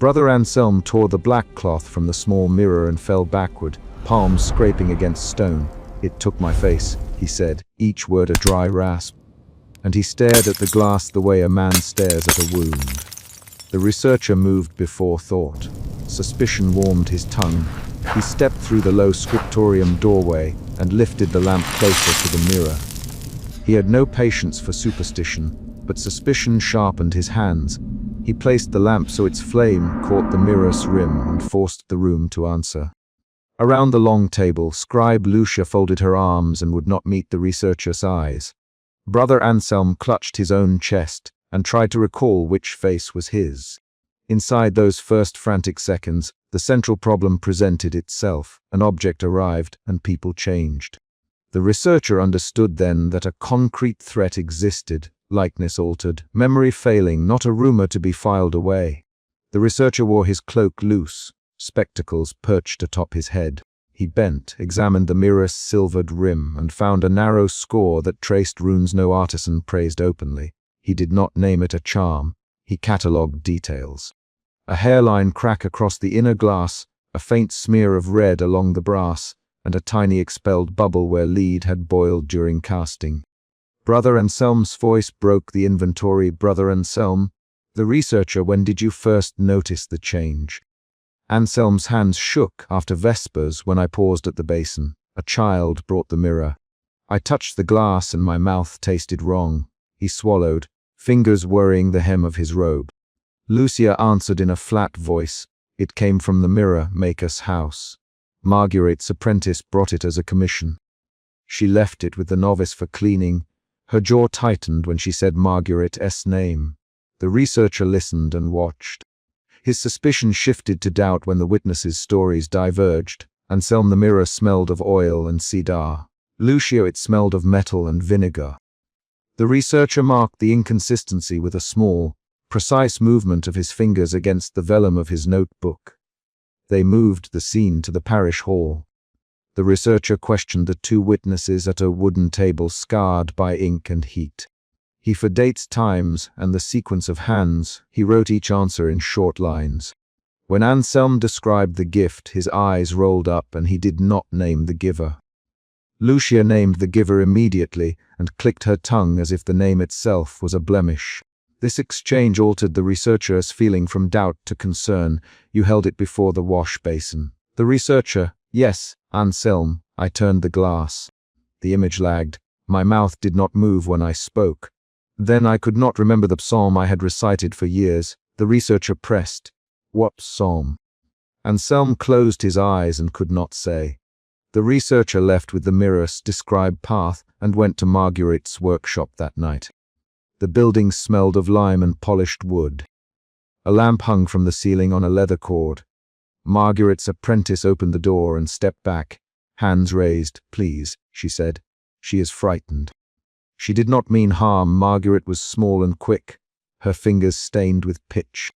Brother Anselm tore the black cloth from the small mirror and fell backward, palms scraping against stone. "It took my face," he said, each word a dry rasp. And he stared at the glass the way a man stares at a wound. The researcher moved before thought. Suspicion warmed his tongue. He stepped through the low scriptorium doorway and lifted the lamp closer to the mirror. He had no patience for superstition, but suspicion sharpened his hands. He placed the lamp so its flame caught the mirror's rim and forced the room to answer. Around the long table, scribe Lucia folded her arms and would not meet the researcher's eyes. Brother Anselm clutched his own chest and tried to recall which face was his. Inside those first frantic seconds, the central problem presented itself. An object arrived, and people changed. The researcher understood then that a concrete threat existed, likeness altered, memory failing, not a rumor to be filed away. The researcher wore his cloak loose, spectacles perched atop his head. He bent, examined the mirror's silvered rim, and found a narrow score that traced runes no artisan praised openly. He did not name it a charm. He catalogued details. A hairline crack across the inner glass, a faint smear of red along the brass, and a tiny expelled bubble where lead had boiled during casting. Brother Anselm's voice broke the inventory. "Brother Anselm, the researcher, when did you first notice the change?" Anselm's hands shook after Vespers when I paused at the basin. A child brought the mirror. I touched the glass and my mouth tasted wrong. He swallowed, fingers worrying the hem of his robe. Lucia answered in a flat voice. It came from the mirror maker's house. Marguerite's apprentice brought it as a commission. She left it with the novice for cleaning. Her jaw tightened when she said Marguerite's name. The researcher listened and watched. His suspicion shifted to doubt when the witnesses' stories diverged. Anselm the mirror smelled of oil and cedar. Lucia it smelled of metal and vinegar. The researcher marked the inconsistency with a small, precise movement of his fingers against the vellum of his notebook. They moved the scene to the parish hall. The researcher questioned the two witnesses at a wooden table scarred by ink and heat. He for dates, times, and the sequence of hands, he wrote each answer in short lines. When Anselm described the gift, his eyes rolled up and he did not name the giver. Lucia named the giver immediately and clicked her tongue as if the name itself was a blemish. This exchange altered the researcher's feeling from doubt to concern. "You held it before the wash basin." The researcher, "Yes, Anselm." I turned the glass. The image lagged. My mouth did not move when I spoke. Then I could not remember the psalm I had recited for years. The researcher pressed. "What psalm?" Anselm closed his eyes and could not say. The researcher left with the mirror's described path and went to Marguerite's workshop that night. The building smelled of lime and polished wood. A lamp hung from the ceiling on a leather cord. Marguerite's apprentice opened the door and stepped back, hands raised. "Please," she said. "She is frightened." She did not mean harm. Marguerite was small and quick, her fingers stained with pitch.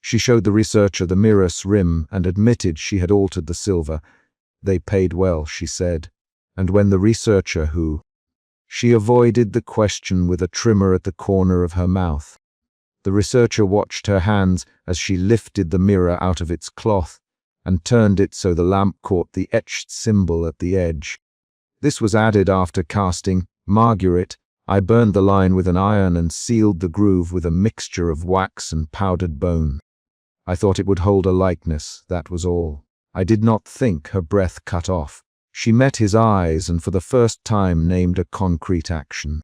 She showed the researcher the mirror's rim and admitted she had altered the silver. "They paid well," she said. And when the researcher who? She avoided the question with a tremor at the corner of her mouth. The researcher watched her hands as she lifted the mirror out of its cloth and turned it so the lamp caught the etched symbol at the edge. This was added after casting. "Marguerite, I burned the line with an iron and sealed the groove with a mixture of wax and powdered bone. I thought it would hold a likeness, that was all." I did not think. Her breath cut off. She met his eyes and for the first time named a concrete action.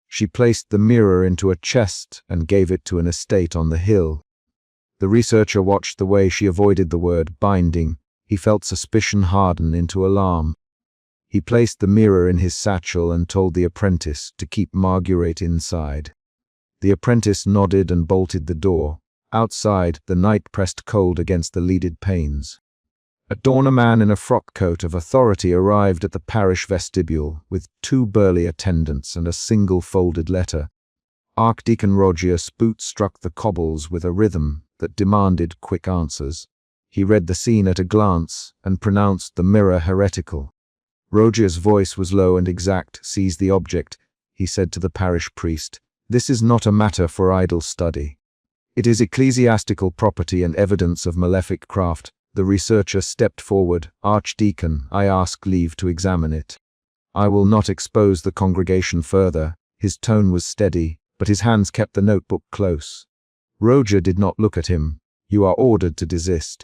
She placed the mirror into a chest and gave it to an estate on the hill. The researcher watched the way she avoided the word binding. He felt suspicion harden into alarm. He placed the mirror in his satchel and told the apprentice to keep Marguerite inside. The apprentice nodded and bolted the door. Outside, the night pressed cold against the leaded panes. At dawn, a man in a frock coat of authority arrived at the parish vestibule with 2 burly attendants and a single folded letter. Archdeacon Rogius' boot struck the cobbles with a rhythm that demanded quick answers. He read the scene at a glance and pronounced the mirror heretical. Rogius' voice was low and exact. "Seize the object," he said to the parish priest. "This is not a matter for idle study. It is ecclesiastical property and evidence of malefic craft. The researcher stepped forward. Archdeacon, I ask leave to examine it. I will not expose the congregation further. His tone was steady, but his hands kept the notebook close. Roger did not look at him. You are ordered to desist.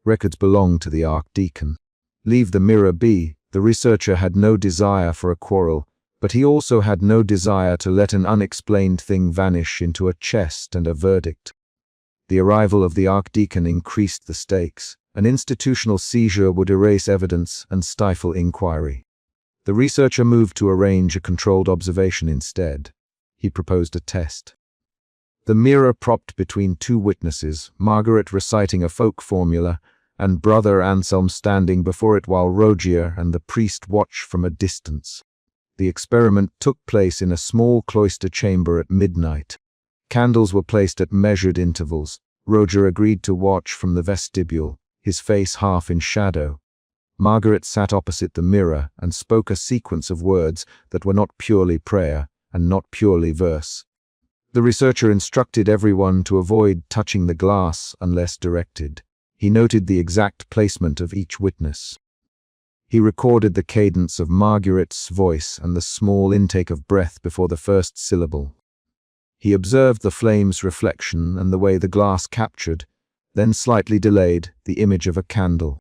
Records belong to the archdeacon. Leave the mirror be. The researcher had no desire for a quarrel, but he also had no desire to let an unexplained thing vanish into a chest and a verdict. The arrival of the archdeacon increased the stakes. An institutional seizure would erase evidence and stifle inquiry. The researcher moved to arrange a controlled observation instead. He proposed a test. The mirror propped between two witnesses, Margaret reciting a folk formula, and Brother Anselm standing before it while Rogier and the priest watched from a distance. The experiment took place in a small cloister chamber at midnight. Candles were placed at measured intervals. Roger agreed to watch from the vestibule, his face half in shadow. Margaret sat opposite the mirror and spoke a sequence of words that were not purely prayer and not purely verse. The researcher instructed everyone to avoid touching the glass unless directed. He noted the exact placement of each witness. He recorded the cadence of Margaret's voice and the small intake of breath before the first syllable. He observed the flame's reflection and the way the glass captured, then slightly delayed, the image of a candle.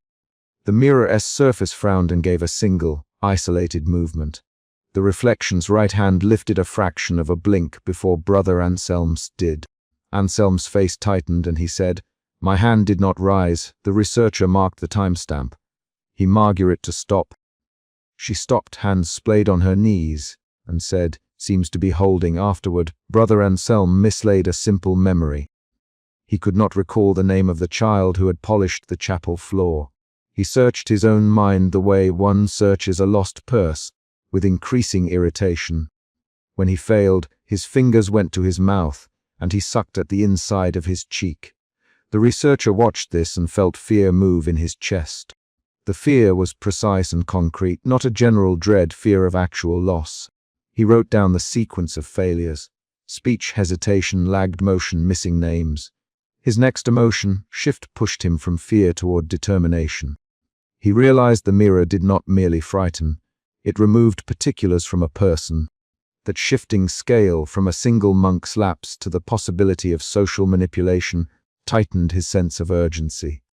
The mirror's surface frowned and gave a single, isolated movement. The reflection's right hand lifted a fraction of a blink before Brother Anselm's did. Anselm's face tightened and he said, My hand did not rise. The researcher marked the timestamp. He Margaret to stop. She stopped, hands splayed on her knees, and said, Seems to be holding afterward. Brother Anselm mislaid a simple memory. He could not recall the name of the child who had polished the chapel floor. He searched his own mind the way one searches a lost purse, with increasing irritation. When he failed, his fingers went to his mouth, and he sucked at the inside of his cheek. The researcher watched this and felt fear move in his chest. The fear was precise and concrete, not a general dread fear of actual loss. He wrote down the sequence of failures. Speech, hesitation, lagged motion, missing names. His next emotion, shift, pushed him from fear toward determination. He realized the mirror did not merely frighten. It removed particulars from a person. That shifting scale from a single monk's lapse to the possibility of social manipulation tightened his sense of urgency.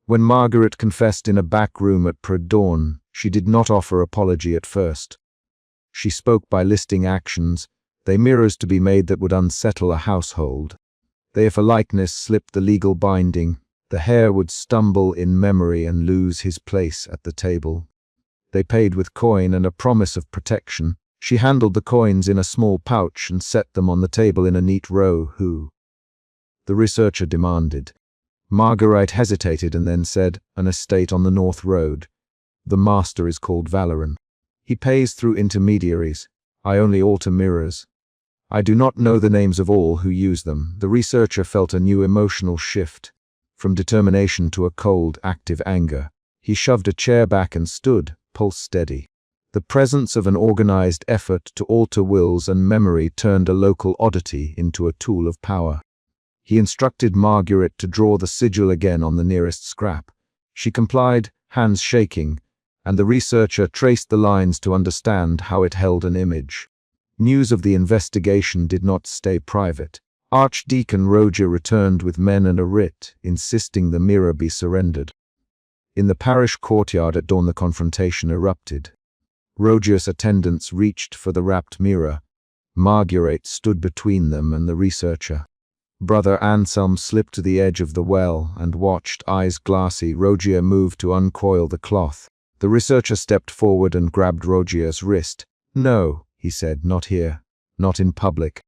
When Margaret confessed in a back room at pre-dawn, she did not offer apology at first. She spoke by listing actions, they mirrors to be made that would unsettle a household. They if a likeness slipped the legal binding, the heir would stumble in memory and lose his place at the table. They paid with coin and a promise of protection. She handled the coins in a small pouch and set them on the table in a neat row. Who? The researcher demanded. Marguerite hesitated and then said, An estate on the North Road. The master is called Valoran. He pays through intermediaries. I only alter mirrors. I do not know the names of all who use them. The researcher felt a new emotional shift. From determination to a cold, active anger. He shoved a chair back and stood, pulse steady. The presence of an organized effort to alter wills and memory turned a local oddity into a tool of power. He instructed Margaret to draw the sigil again on the nearest scrap. She complied, hands shaking, and the researcher traced the lines to understand how it held an image. News of the investigation did not stay private. Archdeacon Roger returned with men and a writ, insisting the mirror be surrendered. In the parish courtyard at dawn the confrontation erupted. Roger's attendants reached for the wrapped mirror. Marguerite stood between them and the researcher. Brother Anselm slipped to the edge of the well and watched, eyes glassy. Roger moved to uncoil the cloth. The researcher stepped forward and grabbed Roger's wrist. No, he said, not here. Not in public.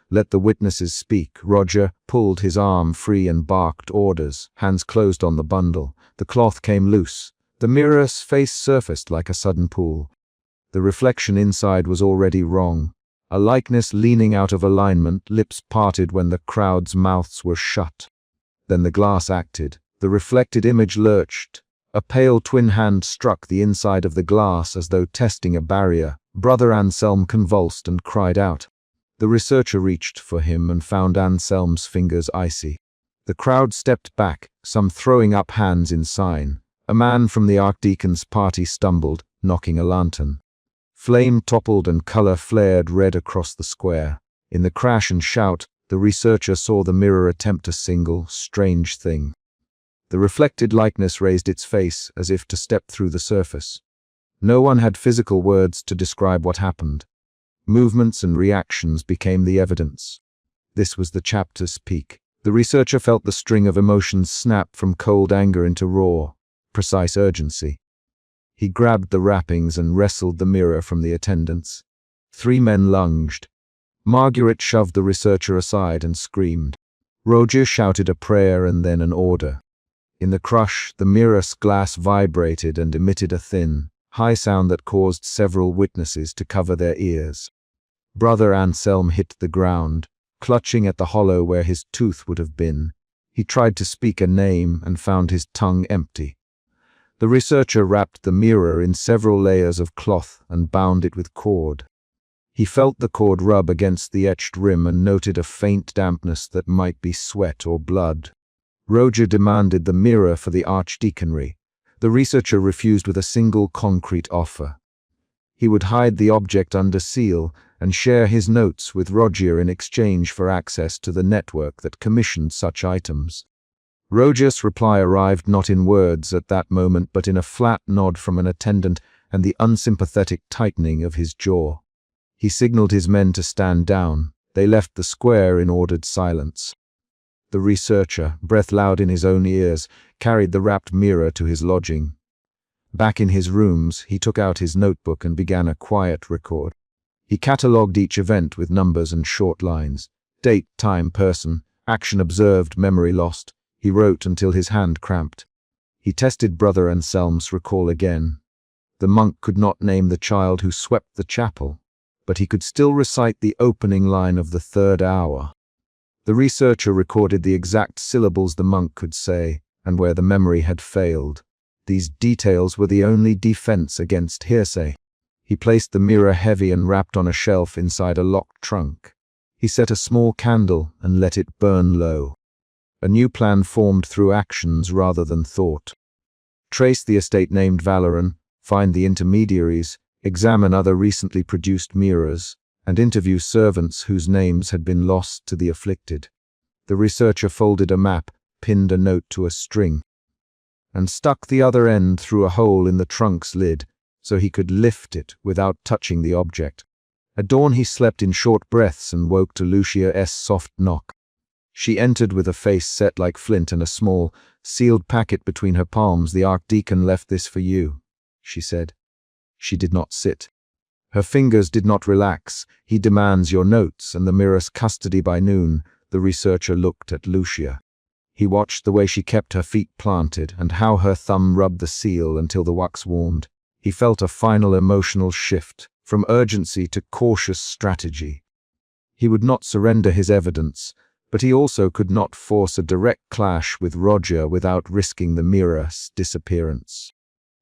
Let the witnesses speak. Roger pulled his arm free and barked orders. Hands closed on the bundle. The cloth came loose. The mirror's face surfaced like a sudden pool. The reflection inside was already wrong. A likeness leaning out of alignment, lips parted when the crowd's mouths were shut. Then the glass acted. The reflected image lurched. A pale twin hand struck the inside of the glass as though testing a barrier. Brother Anselm convulsed and cried out. The researcher reached for him and found Anselm's fingers icy. The crowd stepped back, some throwing up hands in sign. A man from the archdeacon's party stumbled, knocking a lantern. Flame toppled and color flared red across the square. In the crash and shout, the researcher saw the mirror attempt a single, strange thing. The reflected likeness raised its face as if to step through the surface. No one had physical words to describe what happened. Movements and reactions became the evidence. This was the chapter's peak. The researcher felt the string of emotions snap from cold anger into raw, precise urgency. He grabbed the wrappings and wrestled the mirror from the attendants. 3 men lunged. Margaret shoved the researcher aside and screamed. Roger shouted a prayer and then an order. In the crush, the mirror's glass vibrated and emitted a thin, high sound that caused several witnesses to cover their ears. Brother Anselm hit the ground, clutching at the hollow where his tooth would have been. He tried to speak a name and found his tongue empty. The researcher wrapped the mirror in several layers of cloth and bound it with cord. He felt the cord rub against the etched rim and noted a faint dampness that might be sweat or blood. Roger demanded the mirror for the archdeaconry. The researcher refused with a single concrete offer. He would hide the object under seal and share his notes with Roger in exchange for access to the network that commissioned such items. Roger's reply arrived not in words at that moment but in a flat nod from an attendant and the unsympathetic tightening of his jaw. He signaled his men to stand down. They left the square in ordered silence. The researcher, breath loud in his own ears, carried the wrapped mirror to his lodging. Back in his rooms, he took out his notebook and began a quiet record. He catalogued each event with numbers and short lines. Date, time, person, action observed, memory lost. He wrote until his hand cramped. He tested Brother Anselm's recall again. The monk could not name the child who swept the chapel, but he could still recite the opening line of the 3rd hour. The researcher recorded the exact syllables the monk could say, and where the memory had failed. These details were the only defense against hearsay. He placed the mirror heavy and wrapped on a shelf inside a locked trunk. He set a small candle and let it burn low. A new plan formed through actions rather than thought. Trace the estate named Valoran, find the intermediaries, examine other recently produced mirrors, and interview servants whose names had been lost to the afflicted. The researcher folded a map, pinned a note to a string, and stuck the other end through a hole in the trunk's lid so he could lift it without touching the object. At dawn he slept in short breaths and woke to Lucia's soft knock. She entered with a face set like flint and a small, sealed packet between her palms. "The archdeacon left this for you," she said. She did not sit. Her fingers did not relax. "He demands your notes and the mirror's custody by noon." The researcher looked at Lucia. He watched the way she kept her feet planted and how her thumb rubbed the seal until the wax warmed. He felt a final emotional shift, from urgency to cautious strategy. He would not surrender his evidence, but he also could not force a direct clash with Roger without risking the mirror's disappearance.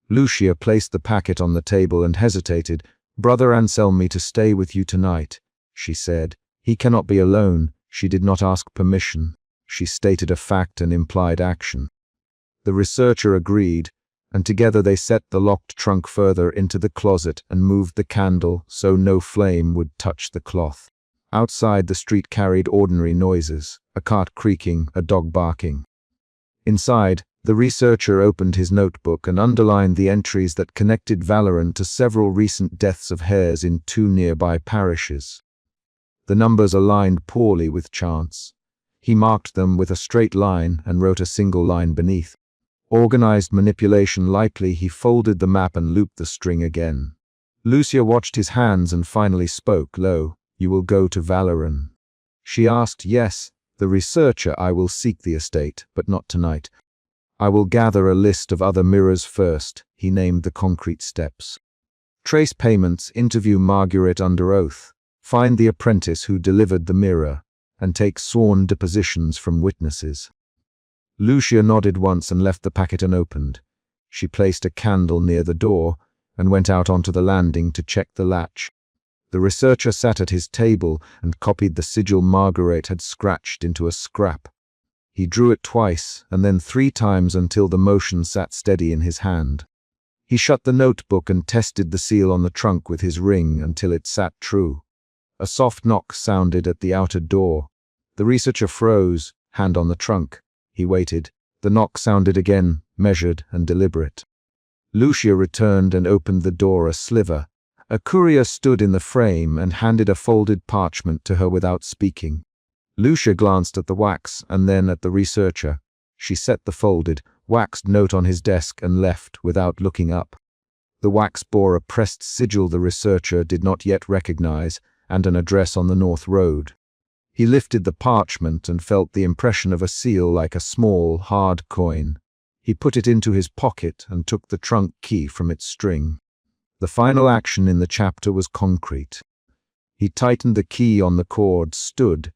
Lucia placed the packet on the table and hesitated. "Brother Anselm me to stay with you tonight," she said. "He cannot be alone." She did not ask permission. She stated a fact and implied action. The researcher agreed, and together they set the locked trunk further into the closet and moved the candle so no flame would touch the cloth. Outside, the street carried ordinary noises, a cart creaking, a dog barking. Inside, the researcher opened his notebook and underlined the entries that connected Valoran to several recent deaths of hares in 2 nearby parishes. The numbers aligned poorly with chance. He marked them with a straight line and wrote a single line beneath. Organized manipulation. Lightly, he folded the map and looped the string again. Lucia watched his hands and finally spoke low. "You will go to Valoran?" She asked. "Yes." The researcher. "I will seek the estate, but not tonight. I will gather a list of other mirrors first." He named the concrete steps. "Trace payments, interview Margaret under oath, find the apprentice who delivered the mirror, and take sworn depositions from witnesses." Lucia nodded once and left the packet unopened. She placed a candle near the door and went out onto the landing to check the latch. The researcher sat at his table and copied the sigil Margaret had scratched into a scrap. He drew it twice and then 3 times until the motion sat steady in his hand. He shut the notebook and tested the seal on the trunk with his ring until it sat true. A soft knock sounded at the outer door. The researcher froze, hand on the trunk. He waited. The knock sounded again, measured and deliberate. Lucia returned and opened the door a sliver. A courier stood in the frame and handed a folded parchment to her without speaking. Lucia glanced at the wax and then at the researcher. She set the folded, waxed note on his desk and left without looking up. The wax bore a pressed sigil the researcher did not yet recognize and an address on the North Road. He lifted the parchment and felt the impression of a seal like a small, hard coin. He put it into his pocket and took the trunk key from its string. The final action in the chapter was concrete. He tightened the key on the cord, stood,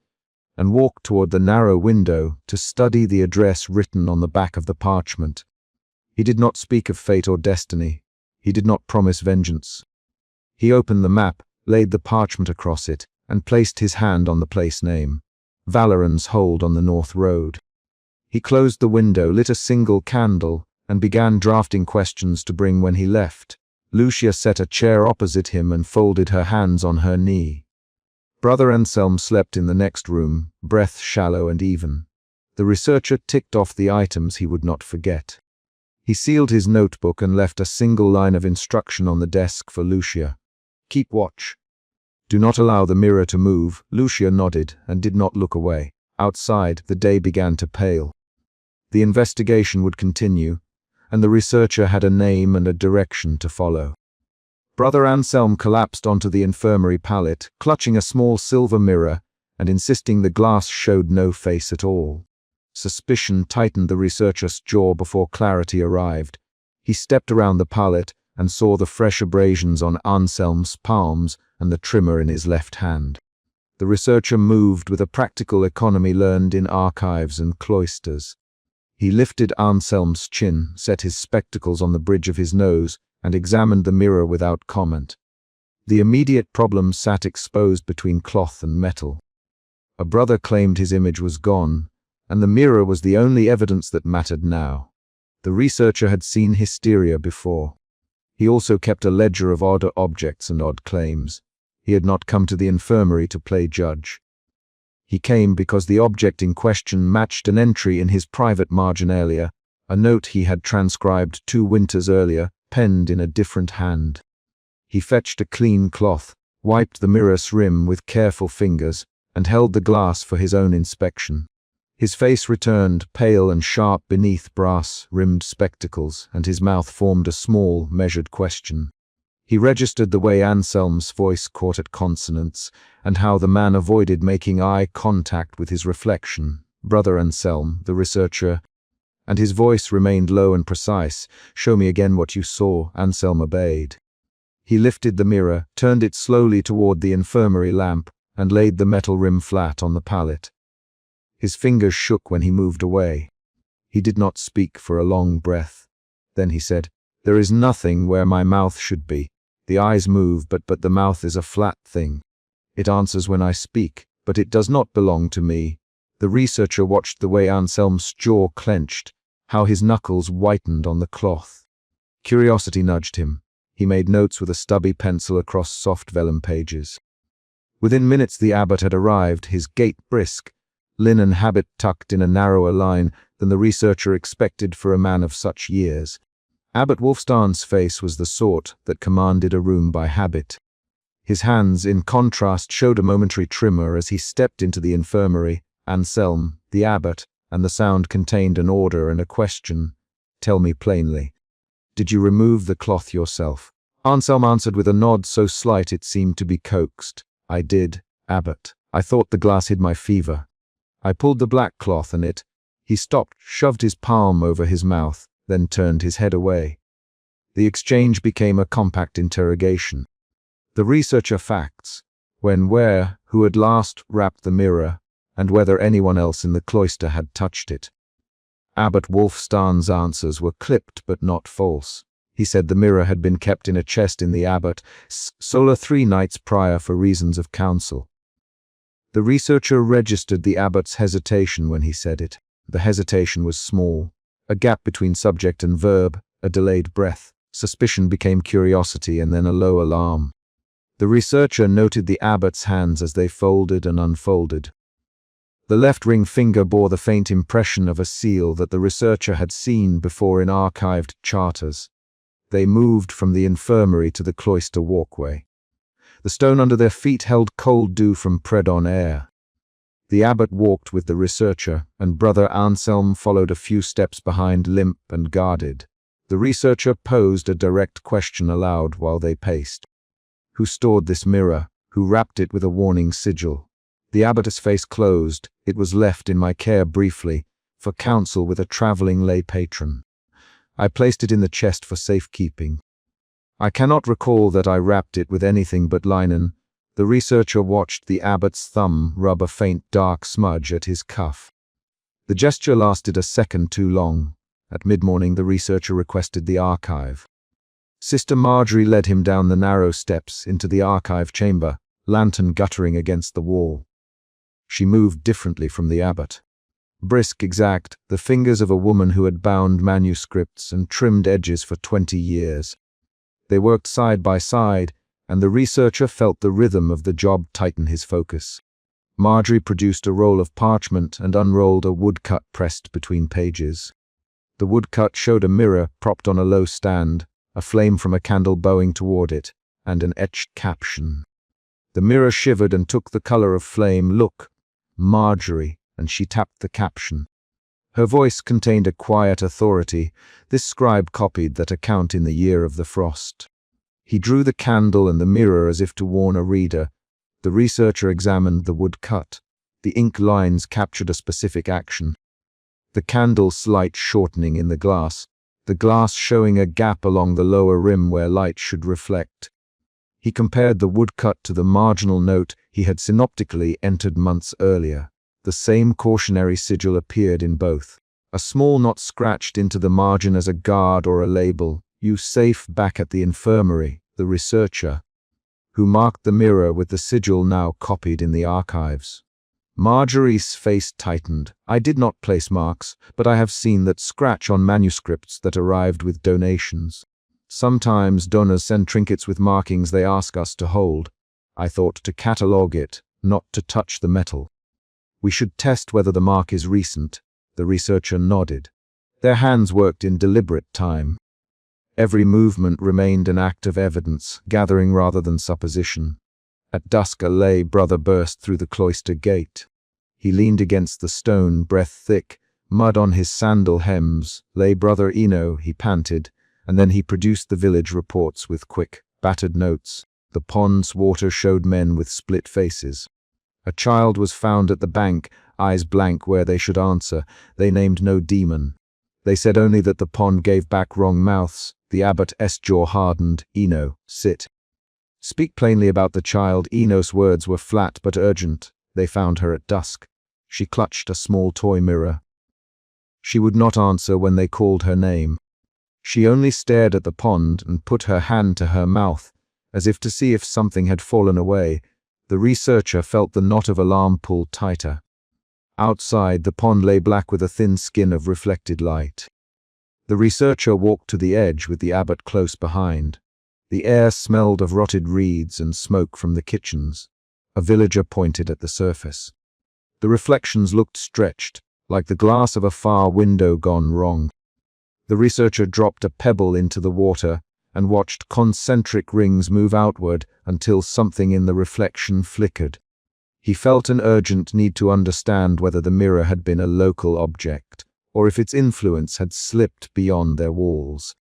and walked toward the narrow window to study the address written on the back of the parchment. He did not speak of fate or destiny. He did not promise vengeance. He opened the map, laid the parchment across it, and placed his hand on the place name, Valorant's Hold on the North Road. He closed the window, lit a single candle, and began drafting questions to bring when he left. Lucia set a chair opposite him and folded her hands on her knee. Brother Anselm slept in the next room, breath shallow and even. The researcher ticked off the items he would not forget. He sealed his notebook and left a single line of instruction on the desk for Lucia. Keep watch. Do not allow the mirror to move. Lucia nodded and did not look away. Outside, the day began to pale. The investigation would continue, and the researcher had a name and a direction to follow. Brother Anselm collapsed onto the infirmary pallet, clutching a small silver mirror and insisting the glass showed no face at all. Suspicion tightened the researcher's jaw before clarity arrived. He stepped around the pallet and saw the fresh abrasions on Anselm's palms and the trimmer in his left hand. The researcher moved with a practical economy learned in archives and cloisters. He lifted Anselm's chin, set his spectacles on the bridge of his nose, and examined the mirror without comment. The immediate problem sat exposed between cloth and metal. A brother claimed his image was gone, and the mirror was the only evidence that mattered now. The researcher had seen hysteria before. He also kept a ledger of odd objects and odd claims. He had not come to the infirmary to play judge. He came because the object in question matched an entry in his private marginalia, a note he had transcribed 2 winters earlier, penned in a different hand. He fetched a clean cloth, wiped the mirror's rim with careful fingers, and held the glass for his own inspection. His face returned, pale and sharp beneath brass-rimmed spectacles, and his mouth formed a small, measured question. He registered the way Anselm's voice caught at consonants, and how the man avoided making eye contact with his reflection, Brother Anselm, the researcher, and his voice remained low and precise. Show me again what you saw. Anselm obeyed. He lifted the mirror, turned it slowly toward the infirmary lamp, and laid the metal rim flat on the pallet. His fingers shook when he moved away. He did not speak for a long breath. Then he said, "There is nothing where my mouth should be. The eyes move, but the mouth is a flat thing. It answers when I speak, but it does not belong to me." The researcher watched the way Anselm's jaw clenched, how his knuckles whitened on the cloth. Curiosity nudged him. He made notes with a stubby pencil across soft vellum pages. Within minutes the abbot had arrived, his gait brisk, linen habit tucked in a narrower line than the researcher expected for a man of such years. Abbot Wulfstan's face was the sort that commanded a room by habit. His hands, in contrast, showed a momentary tremor as he stepped into the infirmary. Anselm, the abbot, and the sound contained an order and a question. "Tell me plainly. Did you remove the cloth yourself?" Anselm answered with a nod so slight it seemed to be coaxed. "I did, abbot. I thought the glass hid my fever. I pulled the black cloth and it—" He stopped, shoved his palm over his mouth, then turned his head away. The exchange became a compact interrogation. The researcher facts: when, where, who had last wrapped the mirror, and whether anyone else in the cloister had touched it. Abbot Wulfstan's answers were clipped but not false. He said the mirror had been kept in a chest in the abbot's solar 3 nights prior for reasons of counsel. The researcher registered the abbot's hesitation when he said it. The hesitation was small. A gap between subject and verb, a delayed breath. Suspicion became curiosity and then a low alarm. The researcher noted the abbot's hands as they folded and unfolded. The left ring finger bore the faint impression of a seal that the researcher had seen before in archived charters. They moved from the infirmary to the cloister walkway. The stone under their feet held cold dew from Predon air. The abbot walked with the researcher, and Brother Anselm followed a few steps behind, limp and guarded. The researcher posed a direct question aloud while they paced. Who stored this mirror? Who wrapped it with a warning sigil? The abbot's face closed. It was left in my care briefly, for counsel with a traveling lay patron. I placed it in the chest for safekeeping. I cannot recall that I wrapped it with anything but linen. The researcher watched the abbot's thumb rub a faint dark smudge at his cuff. The gesture lasted a second too long. At mid-morning, the researcher requested the archive. Sister Marjorie led him down the narrow steps into the archive chamber, lantern guttering against the wall. She moved differently from the abbot. Brisk, exact, the fingers of a woman who had bound manuscripts and trimmed edges for 20 years. They worked side by side, and the researcher felt the rhythm of the job tighten his focus. Marjorie produced a roll of parchment and unrolled a woodcut pressed between pages. The woodcut showed a mirror propped on a low stand, a flame from a candle bowing toward it, and an etched caption. The mirror shivered and took the color of flame. Look, Marjorie, and she tapped the caption. Her voice contained a quiet authority. This scribe copied that account in the year of the frost. He drew the candle and the mirror as if to warn a reader. The researcher examined the woodcut. The ink lines captured a specific action. The candle's slight shortening in the glass showing a gap along the lower rim where light should reflect. He compared the woodcut to the marginal note he had synoptically entered months earlier. The same cautionary sigil appeared in both. A small knot scratched into the margin as a guard or a label. You safe back at the infirmary, the researcher, who marked the mirror with the sigil now copied in the archives. Marjorie's face tightened. I did not place marks, but I have seen that scratch on manuscripts that arrived with donations. Sometimes donors send trinkets with markings they ask us to hold. I thought to catalogue it, not to touch the metal. We should test whether the mark is recent. The researcher nodded. Their hands worked in deliberate time. Every movement remained an act of evidence, gathering rather than supposition. At dusk a lay brother burst through the cloister gate. He leaned against the stone, breath thick, mud on his sandal hems. Lay brother Eno, he panted, and then he produced the village reports with quick, battered notes. The pond's water showed men with split faces. A child was found at the bank, eyes blank where they should answer. They named no demon. They said only that the pond gave back wrong mouths. The abbot's jaw hardened. Eno, sit. Speak plainly about the child. Eno's words were flat but urgent. They found her at dusk. She clutched a small toy mirror. She would not answer when they called her name. She only stared at the pond and put her hand to her mouth, as if to see if something had fallen away. The researcher felt the knot of alarm pull tighter. Outside, the pond lay black with a thin skin of reflected light. The researcher walked to the edge with the abbot close behind. The air smelled of rotted reeds and smoke from the kitchens. A villager pointed at the surface. The reflections looked stretched, like the glass of a far window gone wrong. The researcher dropped a pebble into the water and watched concentric rings move outward until something in the reflection flickered. He felt an urgent need to understand whether the mirror had been a local object, or if its influence had slipped beyond their walls.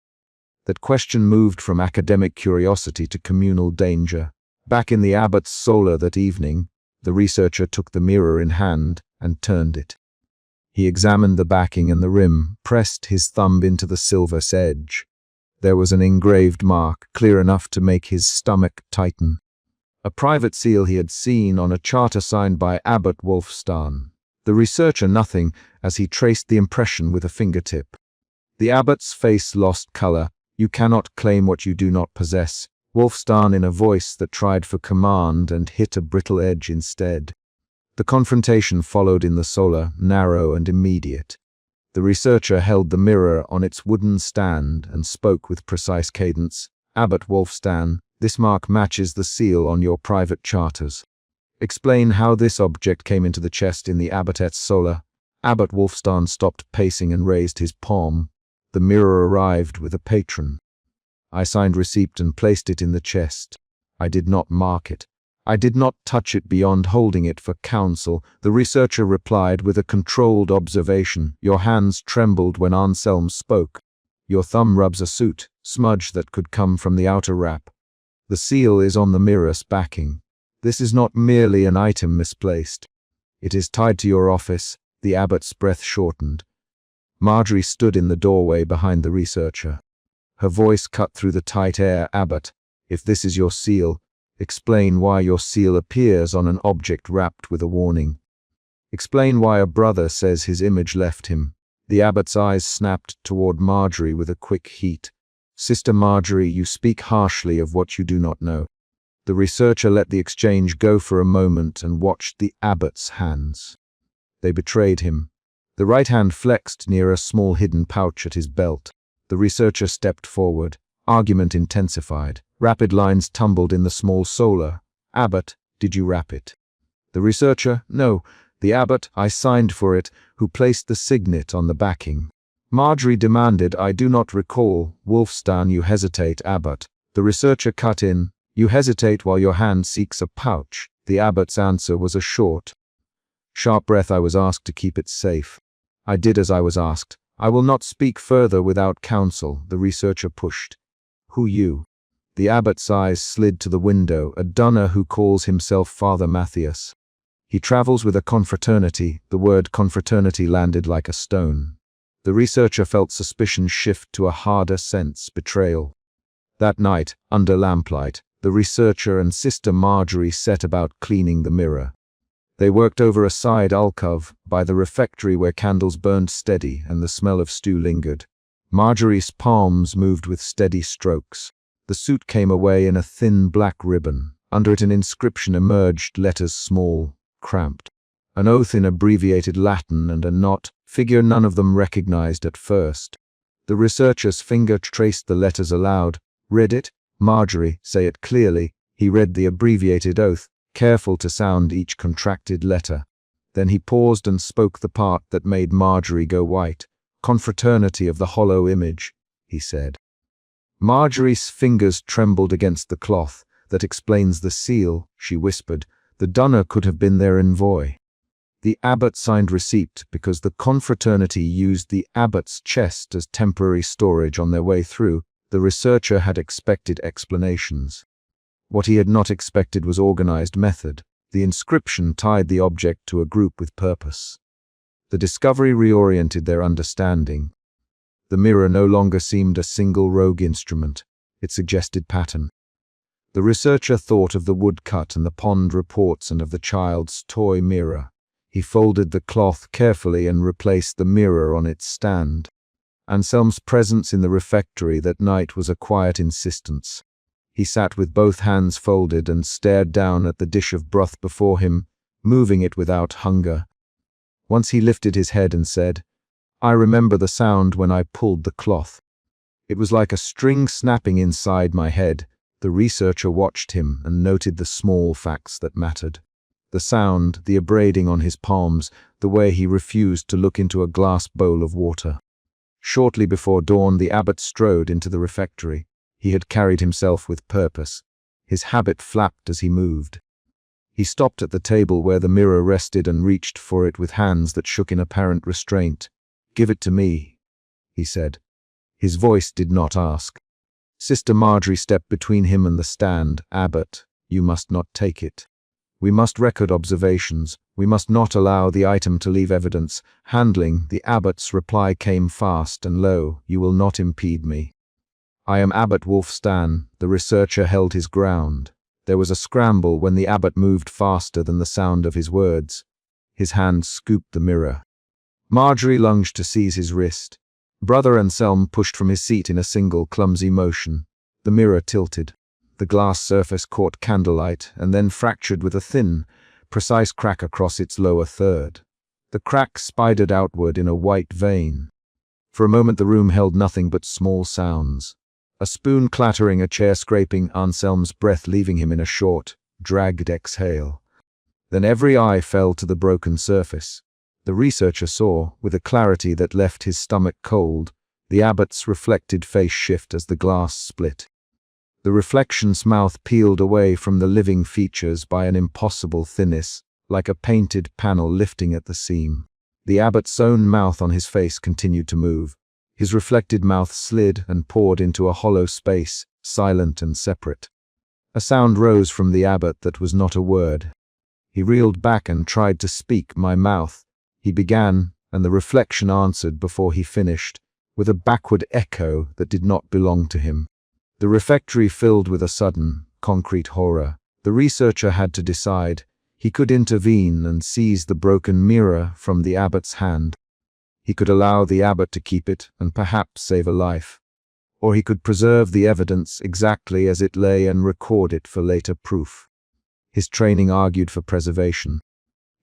That question moved from academic curiosity to communal danger. Back in the abbot's solar that evening, the researcher took the mirror in hand and turned it. He examined the backing and the rim, pressed his thumb into the silver's edge. There was an engraved mark, clear enough to make his stomach tighten. A private seal he had seen on a charter signed by Abbot Wulfstan. The researcher nothing, as he traced the impression with a fingertip. The abbot's face lost color. You cannot claim what you do not possess. Wulfstan in a voice that tried for command and hit a brittle edge instead. The confrontation followed in the solar, narrow and immediate. The researcher held the mirror on its wooden stand and spoke with precise cadence. Abbot Wulfstan, this mark matches the seal on your private charters. Explain how this object came into the chest in the abbot's solar. Abbot Wulfstan stopped pacing and raised his palm. The mirror arrived with a patron. I signed receipt and placed it in the chest. I did not mark it. I did not touch it beyond holding it for counsel. The researcher replied with a controlled observation. Your hands trembled when Anselm spoke. Your thumb rubs a soot, smudge that could come from the outer wrap. The seal is on the mirror's backing. This is not merely an item misplaced. It is tied to your office. The abbot's breath shortened. Marjorie stood in the doorway behind the researcher. Her voice cut through the tight air. Abbot, if this is your seal, explain why your seal appears on an object wrapped with a warning. Explain why a brother says his image left him. The abbot's eyes snapped toward Marjorie with a quick heat. Sister Marjorie, you speak harshly of what you do not know. The researcher let the exchange go for a moment and watched the abbot's hands. They betrayed him. The right hand flexed near a small hidden pouch at his belt. The researcher stepped forward. Argument intensified. Rapid lines tumbled in the small solar. Abbot, did you wrap it? The researcher, no. The abbot, I signed for it, who placed the signet on the backing. Marjorie demanded, I do not recall. Wulfstan, you hesitate. Abbot. The researcher cut in. You hesitate while your hand seeks a pouch. The abbot's answer was a short, sharp breath. I was asked to keep it safe. I did as I was asked. I will not speak further without counsel. The researcher pushed. Who you? The abbot's eyes slid to the window. A dunner who calls himself Father Matthias. He travels with a confraternity. The word confraternity landed like a stone. The researcher felt suspicion shift to a harder sense, betrayal. That night, under lamplight, the researcher and Sister Marjorie set about cleaning the mirror. They worked over a side alcove by the refectory where candles burned steady and the smell of stew lingered. Marjorie's palms moved with steady strokes. The suit came away in a thin black ribbon. Under it an inscription emerged, letters small, cramped. An oath in abbreviated Latin and a knot, figure none of them recognized at first. The researcher's finger traced the letters aloud. Read it? Marjorie, say it clearly. He read the abbreviated oath, careful to sound each contracted letter. Then he paused and spoke the part that made Marjorie go white. Confraternity of the hollow image, he said. Marjorie's fingers trembled against the cloth. That explains the seal, she whispered. The dunner could have been their envoy. The abbot signed receipt because the confraternity used the abbot's chest as temporary storage on their way through. The researcher had expected explanations. What he had not expected was organized method. The inscription tied the object to a group with purpose. The discovery reoriented their understanding. The mirror no longer seemed a single rogue instrument. It suggested pattern. The researcher thought of the woodcut and the pond reports and of the child's toy mirror. He folded the cloth carefully and replaced the mirror on its stand. Anselm's presence in the refectory that night was a quiet insistence. He sat with both hands folded and stared down at the dish of broth before him, moving it without hunger. Once he lifted his head and said, I remember the sound when I pulled the cloth. It was like a string snapping inside my head. The researcher watched him and noted the small facts that mattered. The sound, the abrading on his palms, the way he refused to look into a glass bowl of water. Shortly before dawn, the abbot strode into the refectory. He had carried himself with purpose. His habit flapped as he moved. He stopped at the table where the mirror rested and reached for it with hands that shook in apparent restraint. Give it to me, he said. His voice did not ask. Sister Marjorie stepped between him and the stand. Abbot, you must not take it. We must record observations. We must not allow the item to leave evidence. Handling, the abbot's reply came fast and low. You will not impede me. I am Abbot Wulfstan. The researcher held his ground. There was a scramble when the abbot moved faster than the sound of his words. His hand scooped the mirror. Marjorie lunged to seize his wrist. Brother Anselm pushed from his seat in a single clumsy motion. The mirror tilted. The glass surface caught candlelight and then fractured with a thin, precise crack across its lower third. The crack spidered outward in a white vein. For a moment the room held nothing but small sounds. A spoon clattering, a chair scraping, Anselm's breath leaving him in a short, dragged exhale. Then every eye fell to the broken surface. The researcher saw, with a clarity that left his stomach cold, the abbot's reflected face shift as the glass split. The reflection's mouth peeled away from the living features by an impossible thinness, like a painted panel lifting at the seam. The abbot's own mouth on his face continued to move. His reflected mouth slid and poured into a hollow space, silent and separate. A sound rose from the abbot that was not a word. He reeled back and tried to speak. "My mouth," he began, and the reflection answered before he finished, with a backward echo that did not belong to him. The refectory filled with a sudden, concrete horror. The researcher had to decide. He could intervene and seize the broken mirror from the abbot's hand. He could allow the abbot to keep it and perhaps save a life. Or he could preserve the evidence exactly as it lay and record it for later proof. His training argued for preservation.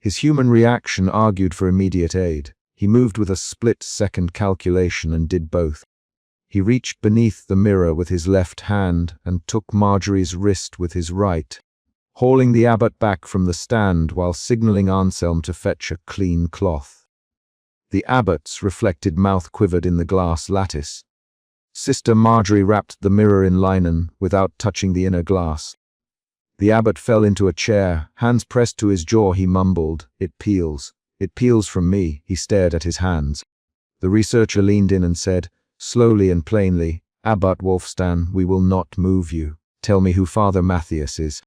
His human reaction argued for immediate aid. He moved with a split-second calculation and did both. He reached beneath the mirror with his left hand and took Marjorie's wrist with his right, hauling the abbot back from the stand while signaling Anselm to fetch a clean cloth. The abbot's reflected mouth quivered in the glass lattice. Sister Marjorie wrapped the mirror in linen without touching the inner glass. The abbot fell into a chair, hands pressed to his jaw. He mumbled, "It peels. It peels from me." He stared at his hands. The researcher leaned in and said, slowly and plainly, "Abbot Wulfstan, we will not move you. Tell me who Father Matthias is.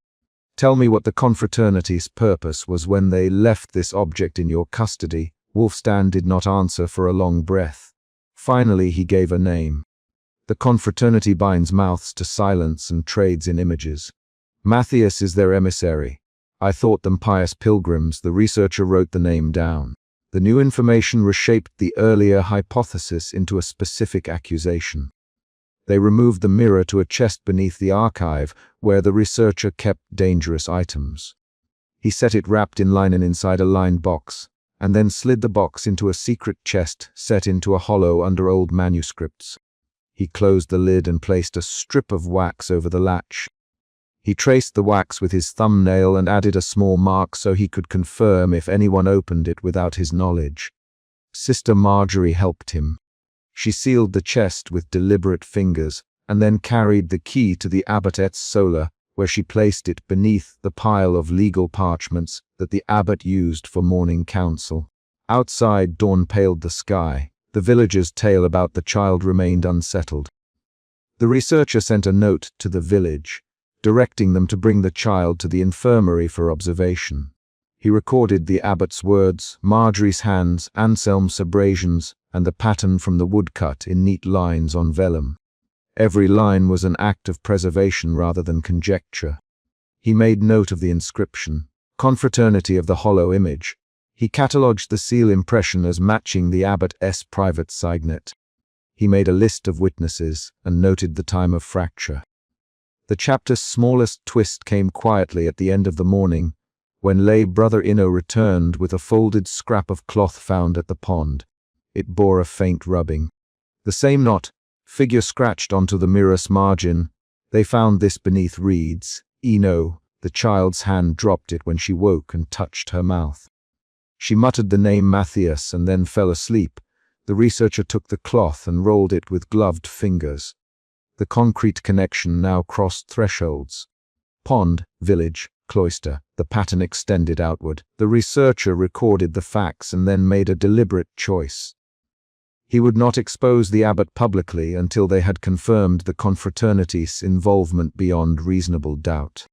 Tell me what the confraternity's purpose was when they left this object in your custody." Wulfstan did not answer for a long breath. Finally he gave a name. "The confraternity binds mouths to silence and trades in images. Matthias is their emissary. I thought them pious pilgrims." The researcher wrote the name down. The new information reshaped the earlier hypothesis into a specific accusation. They removed the mirror to a chest beneath the archive, where the researcher kept dangerous items. He set it wrapped in linen inside a lined box, and then slid the box into a secret chest set into a hollow under old manuscripts. He closed the lid and placed a strip of wax over the latch. He traced the wax with his thumbnail and added a small mark so he could confirm if anyone opened it without his knowledge. Sister Marjorie helped him. She sealed the chest with deliberate fingers and then carried the key to the abbot's sola, where she placed it beneath the pile of legal parchments that the abbot used for morning council. Outside, dawn paled the sky. The villagers' tale about the child remained unsettled. The researcher sent a note to the village, directing them to bring the child to the infirmary for observation. He recorded the abbot's words, Marjorie's hands, Anselm's abrasions, and the pattern from the woodcut in neat lines on vellum. Every line was an act of preservation rather than conjecture. He made note of the inscription, Confraternity of the Hollow Image. He catalogued the seal impression as matching the abbot's private signet. He made a list of witnesses and noted the time of fracture. The chapter's smallest twist came quietly at the end of the morning, when lay Brother Inno returned with a folded scrap of cloth found at the pond. It bore a faint rubbing. The same knot, figure scratched onto the mirror's margin. They found this beneath reeds. Eno, the child's hand dropped it when she woke and touched her mouth. She muttered the name Matthias and then fell asleep. The researcher took the cloth and rolled it with gloved fingers. The concrete connection now crossed thresholds. Pond, village, cloister, the pattern extended outward. The researcher recorded the facts and then made a deliberate choice. He would not expose the abbot publicly until they had confirmed the confraternity's involvement beyond reasonable doubt.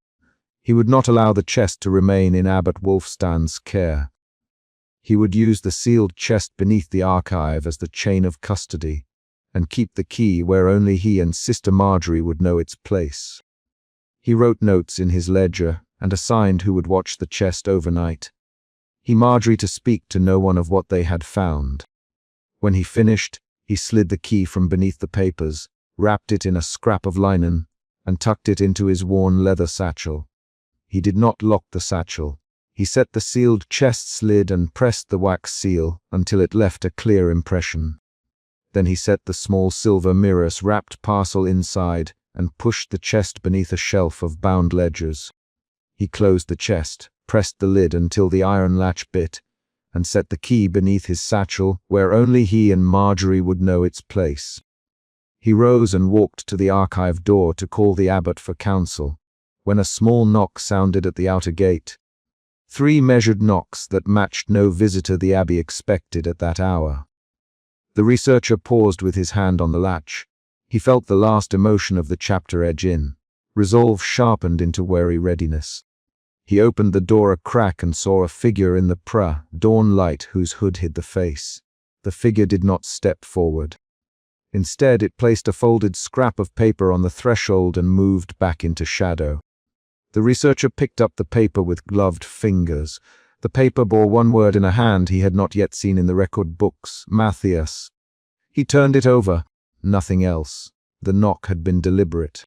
He would not allow the chest to remain in Abbot Wulfstan's care. He would use the sealed chest beneath the archive as the chain of custody, and keep the key where only he and Sister Marjorie would know its place. He wrote notes in his ledger and assigned who would watch the chest overnight. He Marjorie to speak to no one of what they had found. When he finished, He slid the key from beneath the papers, wrapped it in a scrap of linen, and tucked it into his worn leather satchel. He did not lock the satchel. He set the sealed chest's lid and pressed the wax seal until it left a clear impression. Then he set the small silver mirror-wrapped parcel inside and pushed the chest beneath a shelf of bound ledgers. He closed the chest, pressed the lid until the iron latch bit, and set the key beneath his satchel where only he and Marjorie would know its place. He rose and walked to the archive door to call the abbot for counsel, when a small knock sounded at the outer gate. 3 measured knocks that matched no visitor the abbey expected at that hour. The researcher paused with his hand on the latch. He felt the last emotion of the chapter edge in, resolve sharpened into wary readiness. He opened the door a crack and saw a figure in the dawn light whose hood hid the face. The figure did not step forward. Instead, it placed a folded scrap of paper on the threshold and moved back into shadow. The researcher picked up the paper with gloved fingers. The paper bore one word in a hand he had not yet seen in the record books: Matthias. He turned it over. Nothing else. The knock had been deliberate.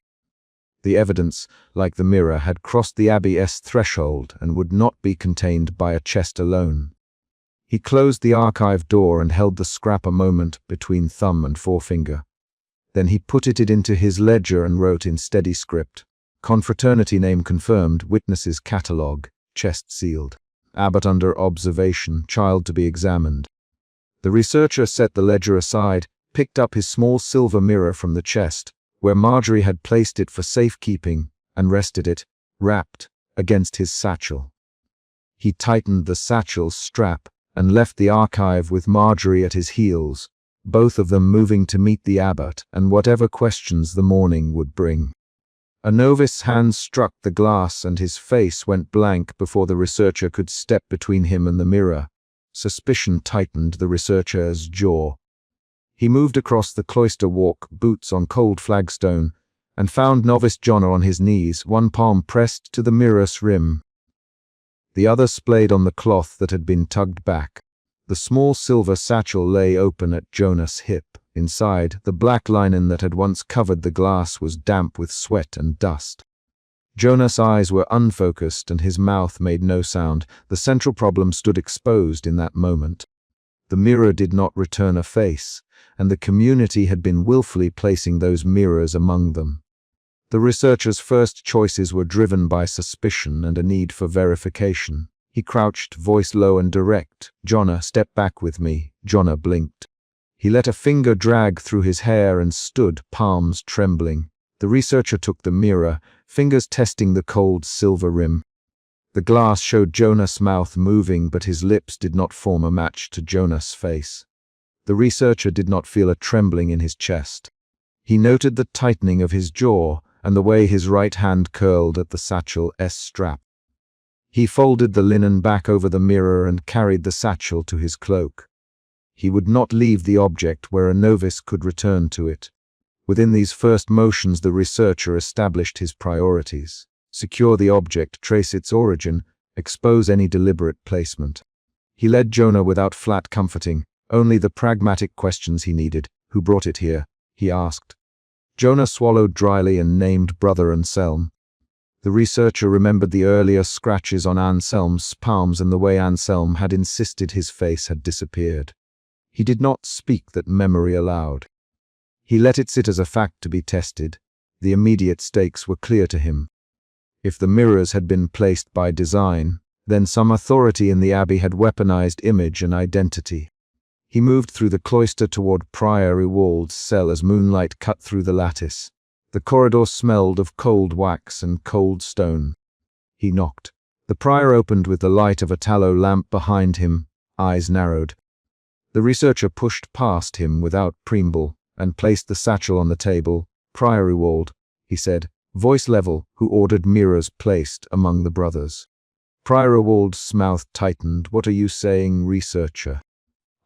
The evidence, like the mirror, had crossed the abbey's threshold and would not be contained by a chest alone. He closed the archive door and held the scrap a moment between thumb and forefinger. Then he put it into his ledger and wrote in steady script: Confraternity name confirmed, witnesses catalogue, chest sealed. Abbot under observation, child to be examined. The researcher set the ledger aside, picked up his small silver mirror from the chest, where Marjorie had placed it for safekeeping, and rested it, wrapped, against his satchel. He tightened the satchel's strap and left the archive with Marjorie at his heels, both of them moving to meet the abbot and whatever questions the morning would bring. A novice's hand struck the glass and his face went blank before the researcher could step between him and the mirror. Suspicion tightened the researcher's jaw. He moved across the cloister walk, boots on cold flagstone, and found novice Jonah on his knees, one palm pressed to the mirror's rim, the other splayed on the cloth that had been tugged back. The small silver satchel lay open at Jonah's hip. Inside, the black linen that had once covered the glass was damp with sweat and dust. Jonah's eyes were unfocused and his mouth made no sound. The central problem stood exposed in that moment. The mirror did not return a face, and the community had been willfully placing those mirrors among them. The researcher's first choices were driven by suspicion and a need for verification. He crouched, voice low and direct. "Jonah, step back with me." Jonah blinked. He let a finger drag through his hair and stood, palms trembling. The researcher took the mirror, fingers testing the cold silver rim. The glass showed Jonah's mouth moving, but his lips did not form a match to Jonah's face. The researcher did not feel a trembling in his chest. He noted the tightening of his jaw and the way his right hand curled at the satchel's strap. He folded the linen back over the mirror and carried the satchel to his cloak. He would not leave the object where a novice could return to it. Within these first motions, the researcher established his priorities: secure the object, trace its origin, expose any deliberate placement. He led Jonah without flat comforting, only the pragmatic questions he needed. "Who brought it here?" he asked. Jonah swallowed dryly and named Brother Anselm. The researcher remembered the earlier scratches on Anselm's palms and the way Anselm had insisted his face had disappeared. He did not speak that memory allowed. He let it sit as a fact to be tested. The immediate stakes were clear to him. If the mirrors had been placed by design, then some authority in the abbey had weaponized image and identity. He moved through the cloister toward Prior Ewald's cell as moonlight cut through the lattice. The corridor smelled of cold wax and cold stone. He knocked. The prior opened with the light of a tallow lamp behind him, eyes narrowed. The researcher pushed past him without preamble and placed the satchel on the table. "Prior Ewald," he said, voice level, who ordered mirrors placed among the brothers. Prior Ewald's mouth tightened. "What are you saying, researcher?"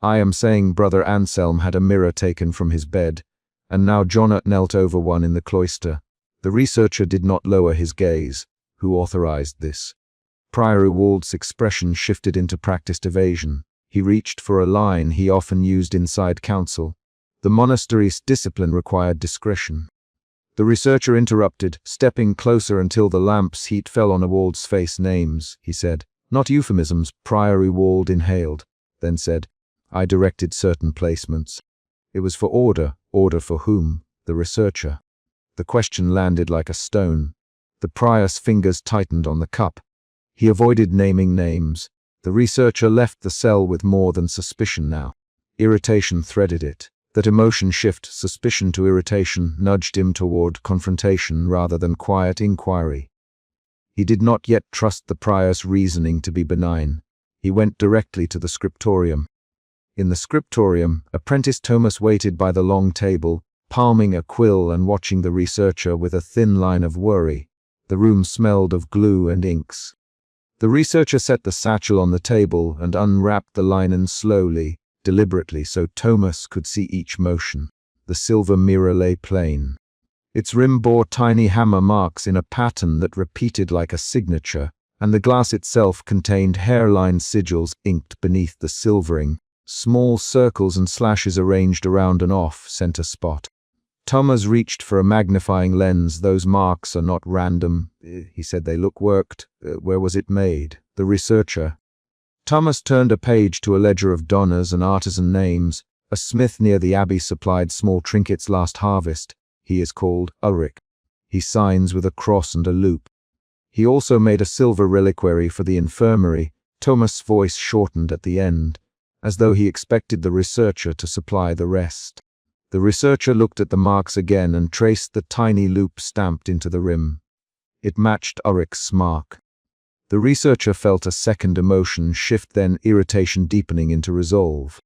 "I am saying Brother Anselm had a mirror taken from his bed, and now Jonah knelt over one in the cloister." The researcher did not lower his gaze. "Who authorized this?" Prior Ewald's expression shifted into practiced evasion. He reached for a line he often used inside council. The monastery's discipline required discretion. The researcher interrupted, stepping closer until the lamp's heat fell on Ewald's face. Names, he said. Not euphemisms. Prior Ewald inhaled, then said, I directed certain placements. It was for order. Order for whom? The researcher. The question landed like a stone. The prior's fingers tightened on the cup. He avoided naming names. The researcher left the cell with more than suspicion now. Irritation threaded it. That emotion shift, suspicion to irritation, nudged him toward confrontation rather than quiet inquiry. He did not yet trust the prior's reasoning to be benign. He went directly to the scriptorium. In the scriptorium, apprentice Thomas waited by the long table, palming a quill and watching the researcher with a thin line of worry. The room smelled of glue and inks. The researcher set the satchel on the table and unwrapped the linen slowly, deliberately, so Thomas could see each motion. The silver mirror lay plain. Its rim bore tiny hammer marks in a pattern that repeated like a signature, and the glass itself contained hairline sigils inked beneath the silvering, small circles and slashes arranged around an off-center spot. Thomas reached for a magnifying lens. Those marks are not random, he said. They look worked. Where was it made? The researcher. Thomas turned a page to a ledger of donors and artisan names. A smith near the abbey supplied small trinkets last harvest. He is called Ulrich. He signs with a cross and a loop. He also made a silver reliquary for the infirmary. Thomas' voice shortened at the end, as though he expected the researcher to supply the rest. The researcher looked at the marks again and traced the tiny loop stamped into the rim. It matched Ulrich's mark. The researcher felt a second emotion shift, then irritation deepening into resolve.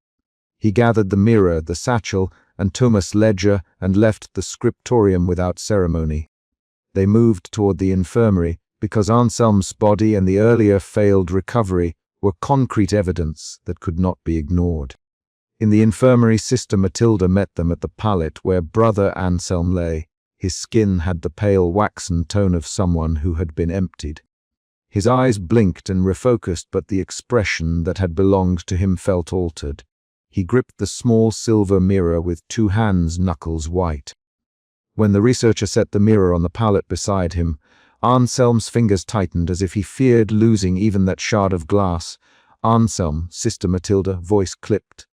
He gathered the mirror, the satchel, and Thomas' ledger and left the scriptorium without ceremony. They moved toward the infirmary because Anselm's body and the earlier failed recovery were concrete evidence that could not be ignored. In the infirmary, Sister Matilda met them at the pallet where Brother Anselm lay. His skin had the pale waxen tone of someone who had been emptied. His eyes blinked and refocused, but the expression that had belonged to him felt altered. He gripped the small silver mirror with two hands, knuckles white. When the researcher set the mirror on the pallet beside him, Anselm's fingers tightened as if he feared losing even that shard of glass. Anselm, Sister Matilda, voice clipped.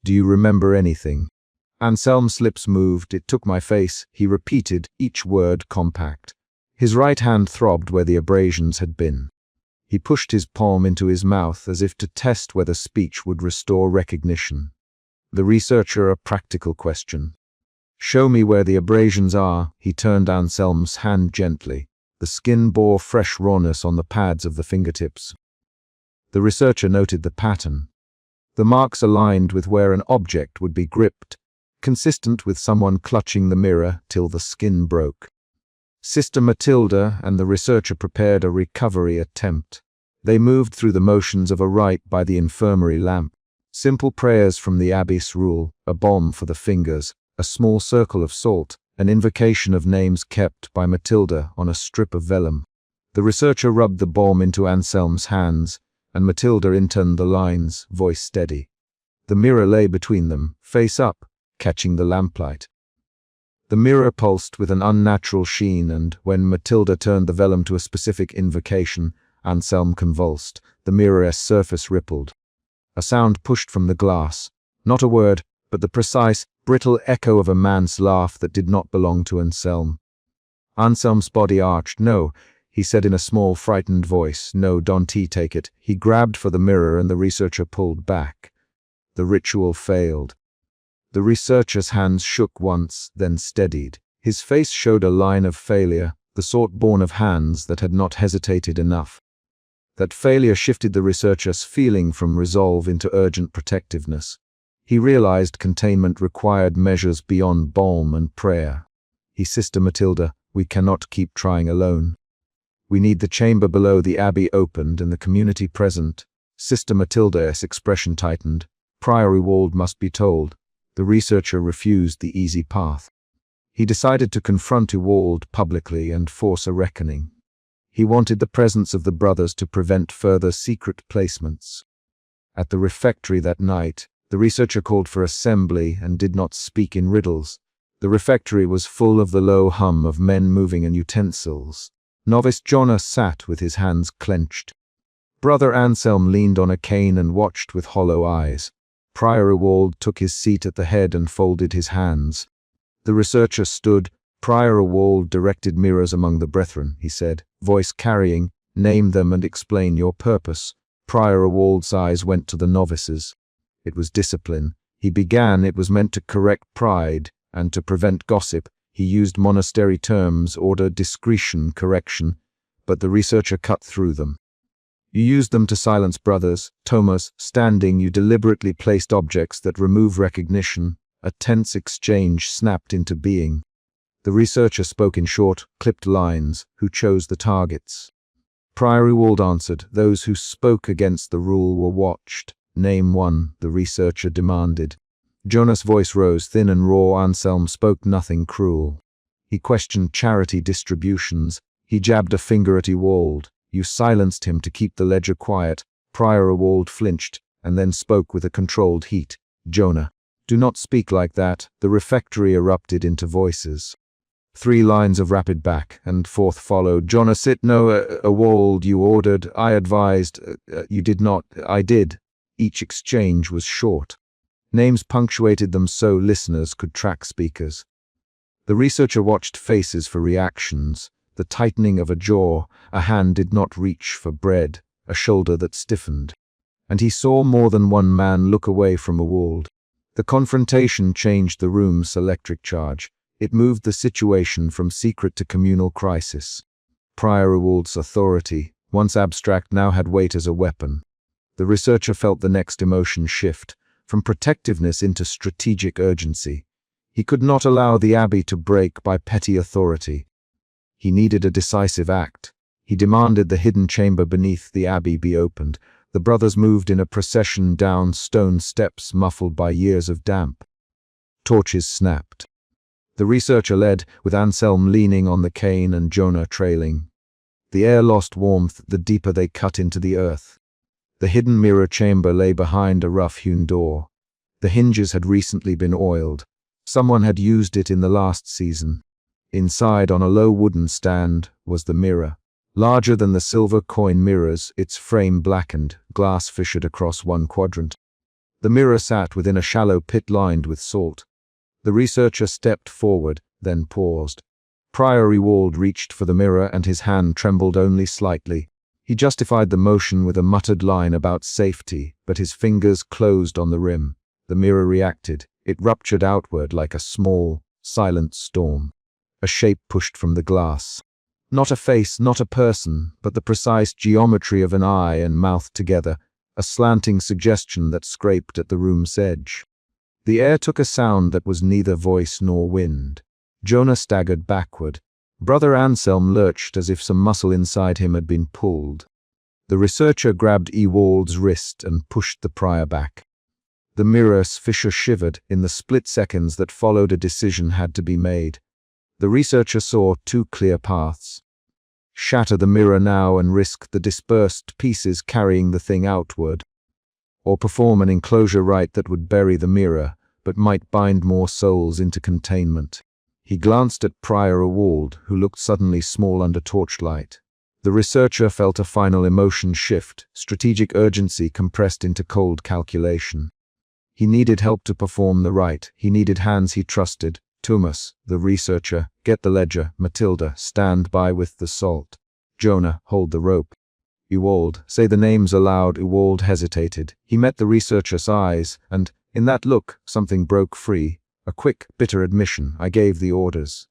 Do you remember anything? Anselm's lips moved. It took my face, he repeated, each word compact. His right hand throbbed where the abrasions had been. He pushed his palm into his mouth as if to test whether speech would restore recognition. The researcher, a practical question. Show me where the abrasions are. He turned Anselm's hand gently. The skin bore fresh rawness on the pads of the fingertips. The researcher noted the pattern. The marks aligned with where an object would be gripped, consistent with someone clutching the mirror till the skin broke. Sister Matilda and the researcher prepared a recovery attempt. They moved through the motions of a rite by the infirmary lamp. Simple prayers from the abbess rule, a balm for the fingers, a small circle of salt, an invocation of names kept by Matilda on a strip of vellum. The researcher rubbed the balm into Anselm's hands, and Matilda intoned the lines, voice steady. The mirror lay between them, face up, catching the lamplight. The mirror pulsed with an unnatural sheen, and when Matilda turned the vellum to a specific invocation, Anselm convulsed. The mirror's surface rippled. A sound pushed from the glass. Not a word, but the precise, brittle echo of a man's laugh that did not belong to Anselm. Anselm's body arched. No, he said in a small, frightened voice. No, don't take it. He grabbed for the mirror and the researcher pulled back. The ritual failed. The researcher's hands shook once, then steadied. His face showed a line of failure, the sort born of hands that had not hesitated enough. That failure shifted the researcher's feeling from resolve into urgent protectiveness. He realized containment required measures beyond balm and prayer. Sister Matilda, we cannot keep trying alone. We need the chamber below. The abbey opened and the community present. Sister Matilda's expression tightened. Prior Ewald must be told. The researcher refused the easy path. He decided to confront Ewald publicly and force a reckoning. He wanted the presence of the brothers to prevent further secret placements. At the refectory that night, The researcher called for assembly and did not speak in riddles. The refectory was full of the low hum of men moving and utensils. Novice Jonah sat with his hands clenched. Brother Anselm leaned on a cane and watched with hollow eyes. Prior Ewald took his seat at the head and folded his hands. The researcher stood. Prior Ewald directed mirrors among the brethren, he said, voice carrying, name them and explain your purpose. Prior Ewald's eyes went to the novices. It was discipline. He began, it was meant to correct pride and to prevent gossip. He used monastery terms, order, discretion, correction, but the researcher cut through them. You used them to silence brothers. Thomas, standing, you deliberately placed objects that remove recognition. A tense exchange snapped into being. The researcher spoke in short, clipped lines. Who chose the targets? Prior Ewald answered, those who spoke against the rule were watched. Name one, the researcher demanded. Jonah's voice rose, thin and raw. Anselm spoke nothing cruel. He questioned charity distributions. He jabbed a finger at Ewald. You silenced him to keep the ledger quiet. Prior Ewald flinched, and then spoke with a controlled heat. Jonah, do not speak like that. The refectory erupted into voices. 3 lines of rapid back and forth followed. Jonah, sit. No, Ewald, you ordered. I advised. You did not. I did. Each exchange was short. Names punctuated them so listeners could track speakers. The researcher watched faces for reactions. The tightening of a jaw, a hand did not reach for bread, a shoulder that stiffened. And he saw more than one man look away from Ewald. The confrontation changed the room's electric charge. It moved the situation from secret to communal crisis. Prior Ewald's authority, once abstract, now had weight as a weapon. The researcher felt the next emotion shift, from protectiveness into strategic urgency. He could not allow the abbey to break by petty authority. He needed a decisive act. He demanded the hidden chamber beneath the abbey be opened. The brothers moved in a procession down stone steps muffled by years of damp. Torches snapped. The researcher led, with Anselm leaning on the cane and Jonah trailing. The air lost warmth the deeper they cut into the earth. The hidden mirror chamber lay behind a rough-hewn door. The hinges had recently been oiled. Someone had used it in the last season. Inside, on a low wooden stand, was the mirror. Larger than the silver coin mirrors, its frame blackened, glass fissured across one quadrant. The mirror sat within a shallow pit lined with salt. The researcher stepped forward, then paused. Prior Ewald reached for the mirror and his hand trembled only slightly. He justified the motion with a muttered line about safety, but his fingers closed on the rim. The mirror reacted. It ruptured outward like a small, silent storm. A shape pushed from the glass. Not a face, not a person, but the precise geometry of an eye and mouth together, a slanting suggestion that scraped at the room's edge. The air took a sound that was neither voice nor wind. Jonah staggered backward. Brother Anselm lurched as if some muscle inside him had been pulled. The researcher grabbed Ewald's wrist and pushed the prior back. The mirror's fissure shivered. In the split seconds that followed, a decision had to be made. The researcher saw 2 clear paths. Shatter the mirror now and risk the dispersed pieces carrying the thing outward. Or perform an enclosure rite that would bury the mirror, but might bind more souls into containment. He glanced at Prior Ewald, who looked suddenly small under torchlight. The researcher felt a final emotion shift, strategic urgency compressed into cold calculation. He needed help to perform the rite. He needed hands he trusted. Thomas, the researcher, get the ledger. Matilda, stand by with the salt. Jonah, hold the rope. Ewald, say the names aloud. Ewald hesitated. He met the researcher's eyes, and, in that look, something broke free. A quick, bitter admission. I gave the orders.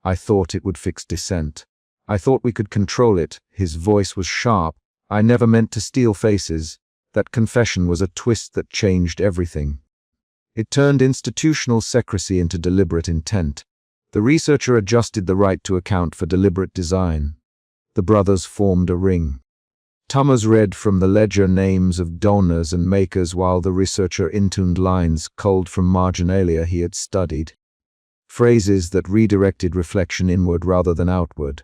I thought it would fix dissent. I thought we could control it. His voice was sharp. I never meant to steal faces. That confession was a twist that changed everything. It turned institutional secrecy into deliberate intent. The researcher adjusted the rite to account for deliberate design. The brothers formed a ring. Thomas read from the ledger names of donors and makers while the researcher intoned lines culled from marginalia he had studied. Phrases that redirected reflection inward rather than outward.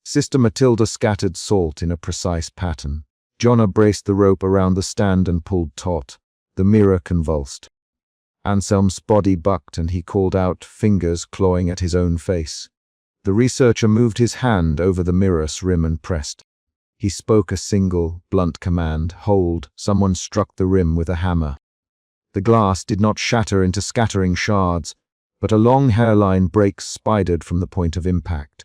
Sister Matilda scattered salt in a precise pattern. Jonah braced the rope around the stand and pulled taut. The mirror convulsed. Anselm's body bucked and he called out, fingers clawing at his own face. The researcher moved his hand over the mirror's rim and pressed. He spoke a single, blunt command, hold. Someone struck the rim with a hammer. The glass did not shatter into scattering shards, but a long hairline break spidered from the point of impact.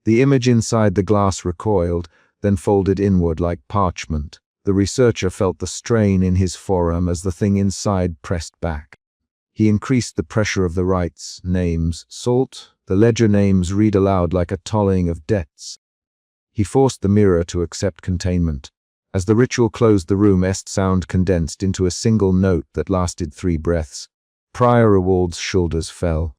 The image inside the glass recoiled, then folded inward like parchment. The researcher felt the strain in his forearm as the thing inside pressed back. He increased the pressure of the rites, names, salt. The ledger names read aloud like a tolling of debts. He forced the mirror to accept containment. As the ritual closed the room, sound condensed into a single note that lasted 3 breaths. Prior Rewald's shoulders fell.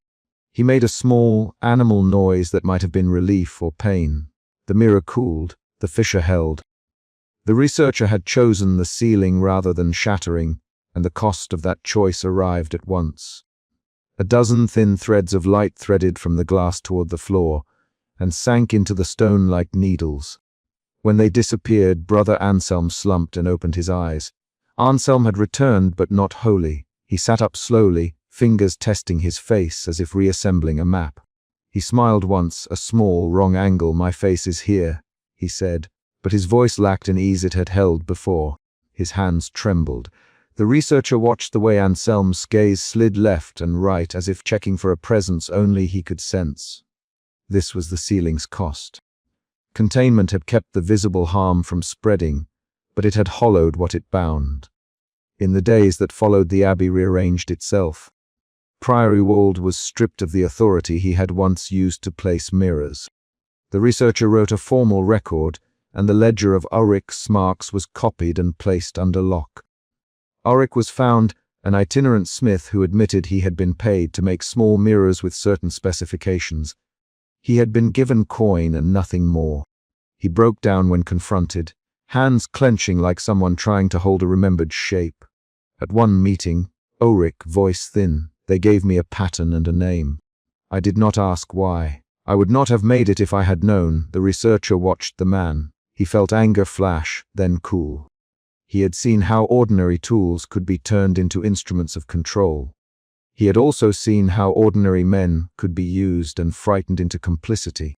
He made a small, animal noise that might have been relief or pain. The mirror cooled. The fissure held. The researcher had chosen the sealing rather than shattering, and the cost of that choice arrived at once. A dozen thin threads of light threaded from the glass toward the floor, and sank into the stone like needles. When they disappeared, Brother Anselm slumped and opened his eyes. Anselm had returned, but not wholly. He sat up slowly, fingers testing his face as if reassembling a map. He smiled once, a small, wrong angle. "My face is here," he said, but his voice lacked an ease it had held before. His hands trembled. The researcher watched the way Anselm's gaze slid left and right as if checking for a presence only he could sense. This was the sealing's cost. Containment had kept the visible harm from spreading, but it had hollowed what it bound. In the days that followed, the abbey rearranged itself. Prior Rewald was stripped of the authority he had once used to place mirrors. The researcher wrote a formal record, and the ledger of Ulrich's marks was copied and placed under lock. Ulrich was found, an itinerant smith who admitted he had been paid to make small mirrors with certain specifications. He had been given coin and nothing more. He broke down when confronted, hands clenching like someone trying to hold a remembered shape. At one meeting, Ulrich, voice thin, "They gave me a pattern and a name. I did not ask why. I would not have made it if I had known." The researcher watched the man. He felt anger flash, then cool. He had seen how ordinary tools could be turned into instruments of control. He had also seen how ordinary men could be used and frightened into complicity.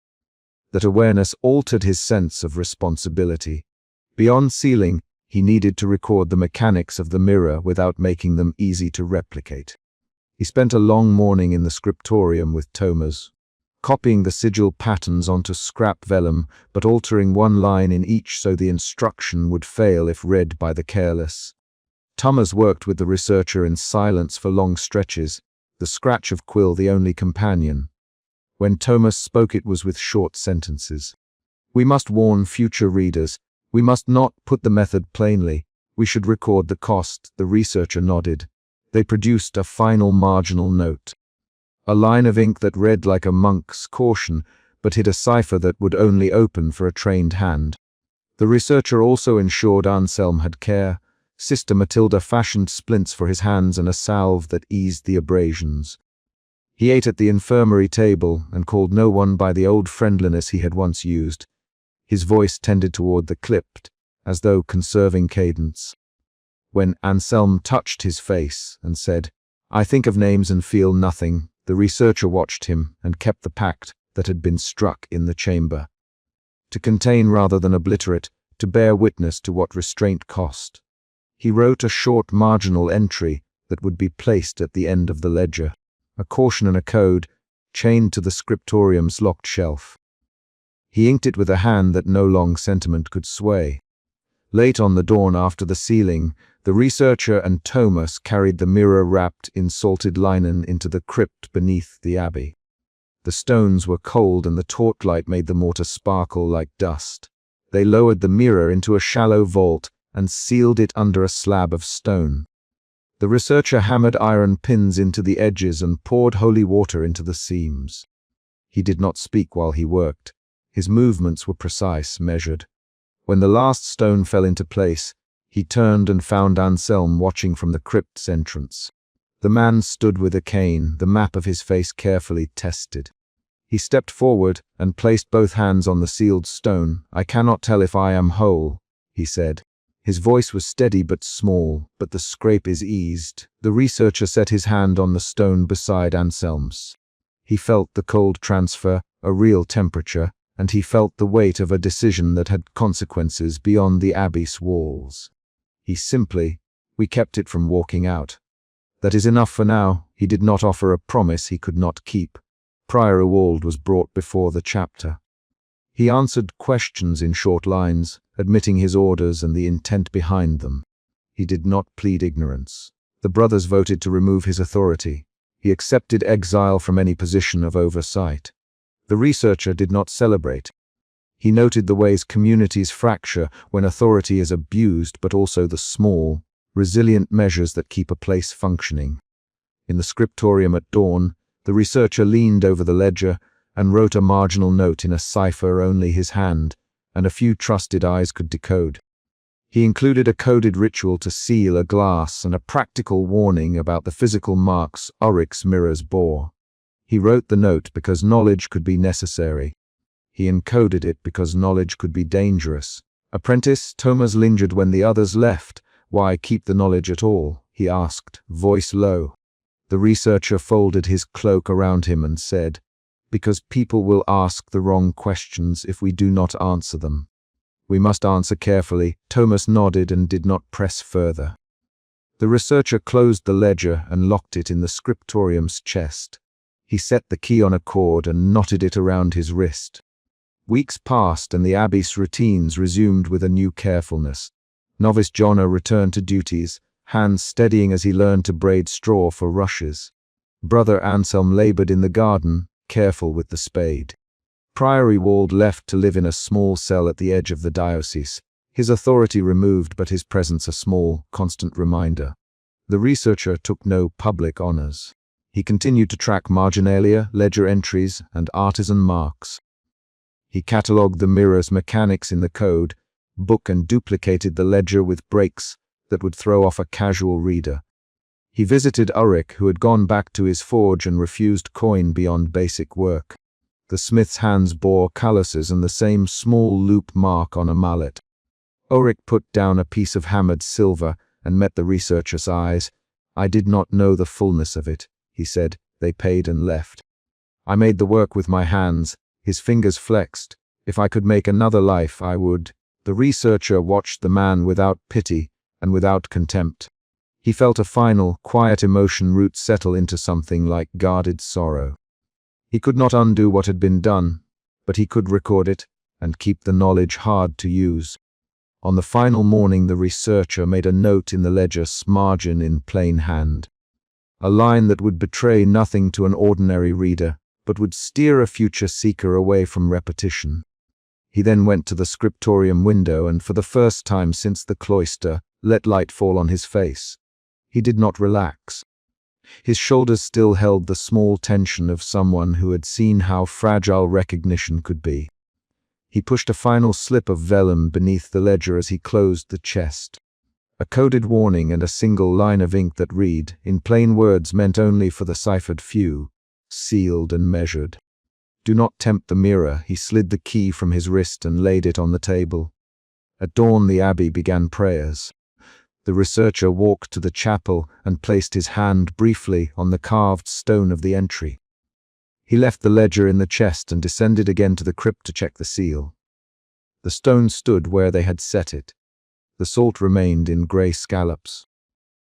That awareness altered his sense of responsibility. Beyond sealing, he needed to record the mechanics of the mirror without making them easy to replicate. He spent a long morning in the scriptorium with Thomas, copying the sigil patterns onto scrap vellum, but altering one line in each so the instruction would fail if read by the careless. Thomas worked with the researcher in silence for long stretches, the scratch of quill the only companion. When Thomas spoke, it was with short sentences. "We must warn future readers. We must not put the method plainly. We should record the cost." The researcher nodded. They produced a final marginal note. A line of ink that read like a monk's caution, but hid a cipher that would only open for a trained hand. The researcher also ensured Anselm had care. Sister Matilda fashioned splints for his hands and a salve that eased the abrasions. He ate at the infirmary table and called no one by the old friendliness he had once used. His voice tended toward the clipped, as though conserving cadence. When Anselm touched his face and said, "I think of names and feel nothing," the researcher watched him and kept the pact that had been struck in the chamber. To contain rather than obliterate, to bear witness to what restraint cost. He wrote a short marginal entry that would be placed at the end of the ledger, a caution and a code, chained to the scriptorium's locked shelf. He inked it with a hand that no long sentiment could sway. Late on the dawn after the sealing, the researcher and Thomas carried the mirror wrapped in salted linen into the crypt beneath the abbey. The stones were cold and the torchlight made the mortar sparkle like dust. They lowered the mirror into a shallow vault and sealed it under a slab of stone. The researcher hammered iron pins into the edges and poured holy water into the seams. He did not speak while he worked. His movements were precise, measured. When the last stone fell into place, he turned and found Anselm watching from the crypt's entrance. The man stood with a cane, the map of his face carefully tested. He stepped forward and placed both hands on the sealed stone. "I cannot tell if I am whole," he said. His voice was steady but small, but the scrape is eased. The researcher set his hand on the stone beside Anselm's. He felt the cold transfer, a real temperature, and he felt the weight of a decision that had consequences beyond the abbey's walls. We kept it from walking out. That is enough for now. He did not offer a promise he could not keep. Prior Ewald was brought before the chapter. He answered questions in short lines, admitting his orders and the intent behind them. He did not plead ignorance. The brothers voted to remove his authority. He accepted exile from any position of oversight. The researcher did not celebrate. He noted the ways communities fracture when authority is abused, but also the small, resilient measures that keep a place functioning. In the scriptorium at dawn, the researcher leaned over the ledger and wrote a marginal note in a cipher only his hand and a few trusted eyes could decode. He included a coded ritual to seal a glass and a practical warning about the physical marks Ulrich's mirrors bore. He wrote the note because knowledge could be necessary. He encoded it because knowledge could be dangerous. Apprentice Thomas lingered when the others left. Why keep the knowledge at all? He asked, voice low. The researcher folded his cloak around him and said, because people will ask the wrong questions if we do not answer them. We must answer carefully. Thomas nodded and did not press further. The researcher closed the ledger and locked it in the scriptorium's chest. He set the key on a cord and knotted it around his wrist. Weeks passed and the abbey's routines resumed with a new carefulness. Novice Jonna returned to duties, hands steadying as he learned to braid straw for rushes. Brother Anselm labored in the garden, careful with the spade. Prior Ewald left to live in a small cell at the edge of the diocese, his authority removed but his presence a small, constant reminder. The researcher took no public honors. He continued to track marginalia, ledger entries, and artisan marks. He catalogued the mirror's mechanics in the code, book and duplicated the ledger with breaks that would throw off a casual reader. He visited Ulrich, who had gone back to his forge and refused coin beyond basic work. The smith's hands bore calluses and the same small loop mark on a mallet. Ulrich put down a piece of hammered silver and met the researcher's eyes. I did not know the fullness of it, he said. They paid and left. I made the work with my hands. His fingers flexed. If I could make another life, I would. The researcher watched the man without pity and without contempt. He felt a final, quiet emotion root settle into something like guarded sorrow. He could not undo what had been done, but he could record it and keep the knowledge hard to use. On the final morning, the researcher made a note in the ledger's margin in plain hand. A line that would betray nothing to an ordinary reader, but would steer a future seeker away from repetition. He then went to the scriptorium window and, for the first time since the cloister, let light fall on his face. He did not relax. His shoulders still held the small tension of someone who had seen how fragile recognition could be. He pushed a final slip of vellum beneath the ledger as he closed the chest. A coded warning and a single line of ink that read, in plain words meant only for the ciphered few, sealed and measured. Do not tempt the mirror. He slid the key from his wrist and laid it on the table. At dawn, the abbey began prayers. The researcher walked to the chapel and placed his hand briefly on the carved stone of the entry. He left the ledger in the chest and descended again to the crypt to check the seal. The stone stood where they had set it. The salt remained in grey scallops.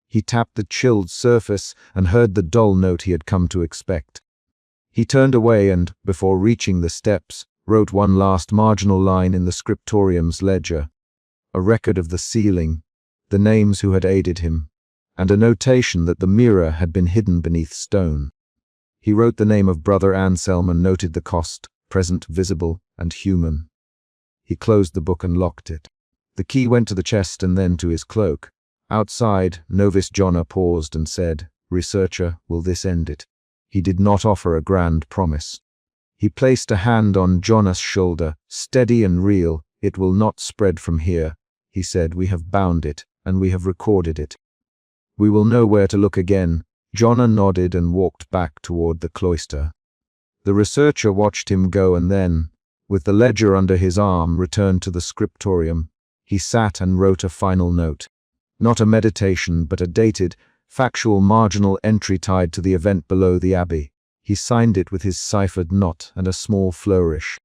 He tapped the chilled surface and heard the dull note he had come to expect. He turned away and, before reaching the steps, wrote one last marginal line in the scriptorium's ledger, a record of the sealing, the names who had aided him, and a notation that the mirror had been hidden beneath stone. He wrote the name of Brother Anselm and noted the cost, present, visible, and human. He closed the book and locked it. The key went to the chest and then to his cloak. Outside, Novice Jonna paused and said, "Researcher, will this end it?" He did not offer a grand promise. He placed a hand on Jonna's shoulder, steady and real. "It will not spread from here," he said. "We have bound it, and we have recorded it. We will know where to look again." Jonna nodded and walked back toward the cloister. The researcher watched him go and then, with the ledger under his arm, returned to the scriptorium. He sat and wrote a final note. Not a meditation, but a dated, factual marginal entry tied to the event below the abbey. He signed it with his ciphered knot and a small flourish.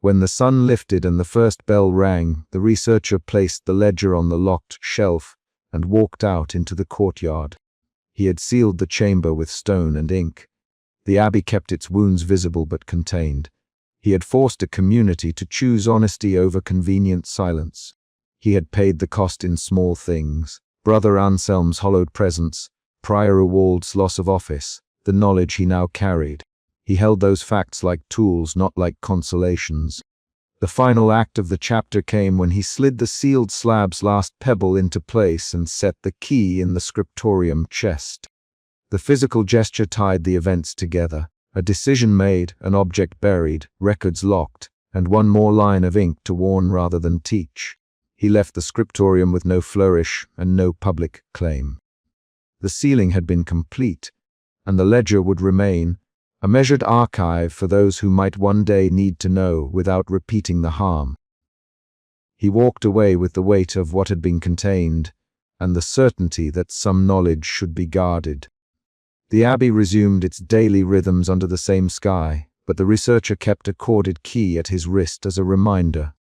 When the sun lifted and the first bell rang, the researcher placed the ledger on the locked shelf and walked out into the courtyard. He had sealed the chamber with stone and ink. The abbey kept its wounds visible but contained. He had forced a community to choose honesty over convenient silence. He had paid the cost in small things: Brother Anselm's hollowed presence, Prior Ewald's loss of office, the knowledge he now carried. He held those facts like tools, not like consolations. The final act of the chapter came when he slid the sealed slab's last pebble into place and set the key in the scriptorium chest. The physical gesture tied the events together. A decision made, an object buried, records locked, and one more line of ink to warn rather than teach. He left the scriptorium with no flourish and no public claim. The sealing had been complete, and the ledger would remain, a measured archive for those who might one day need to know without repeating the harm. He walked away with the weight of what had been contained, and the certainty that some knowledge should be guarded. The abbey resumed its daily rhythms under the same sky, but the researcher kept a corded key at his wrist as a reminder.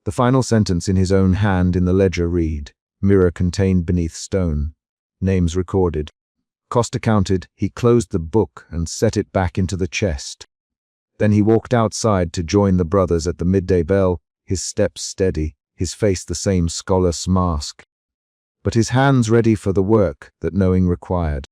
The final sentence in his own hand in the ledger read, "Mirror contained beneath stone. Names recorded." Cost accounted, he closed the book and set it back into the chest. Then he walked outside to join the brothers at the midday bell, his steps steady, his face the same scholar's mask, but his hands ready for the work that knowing required.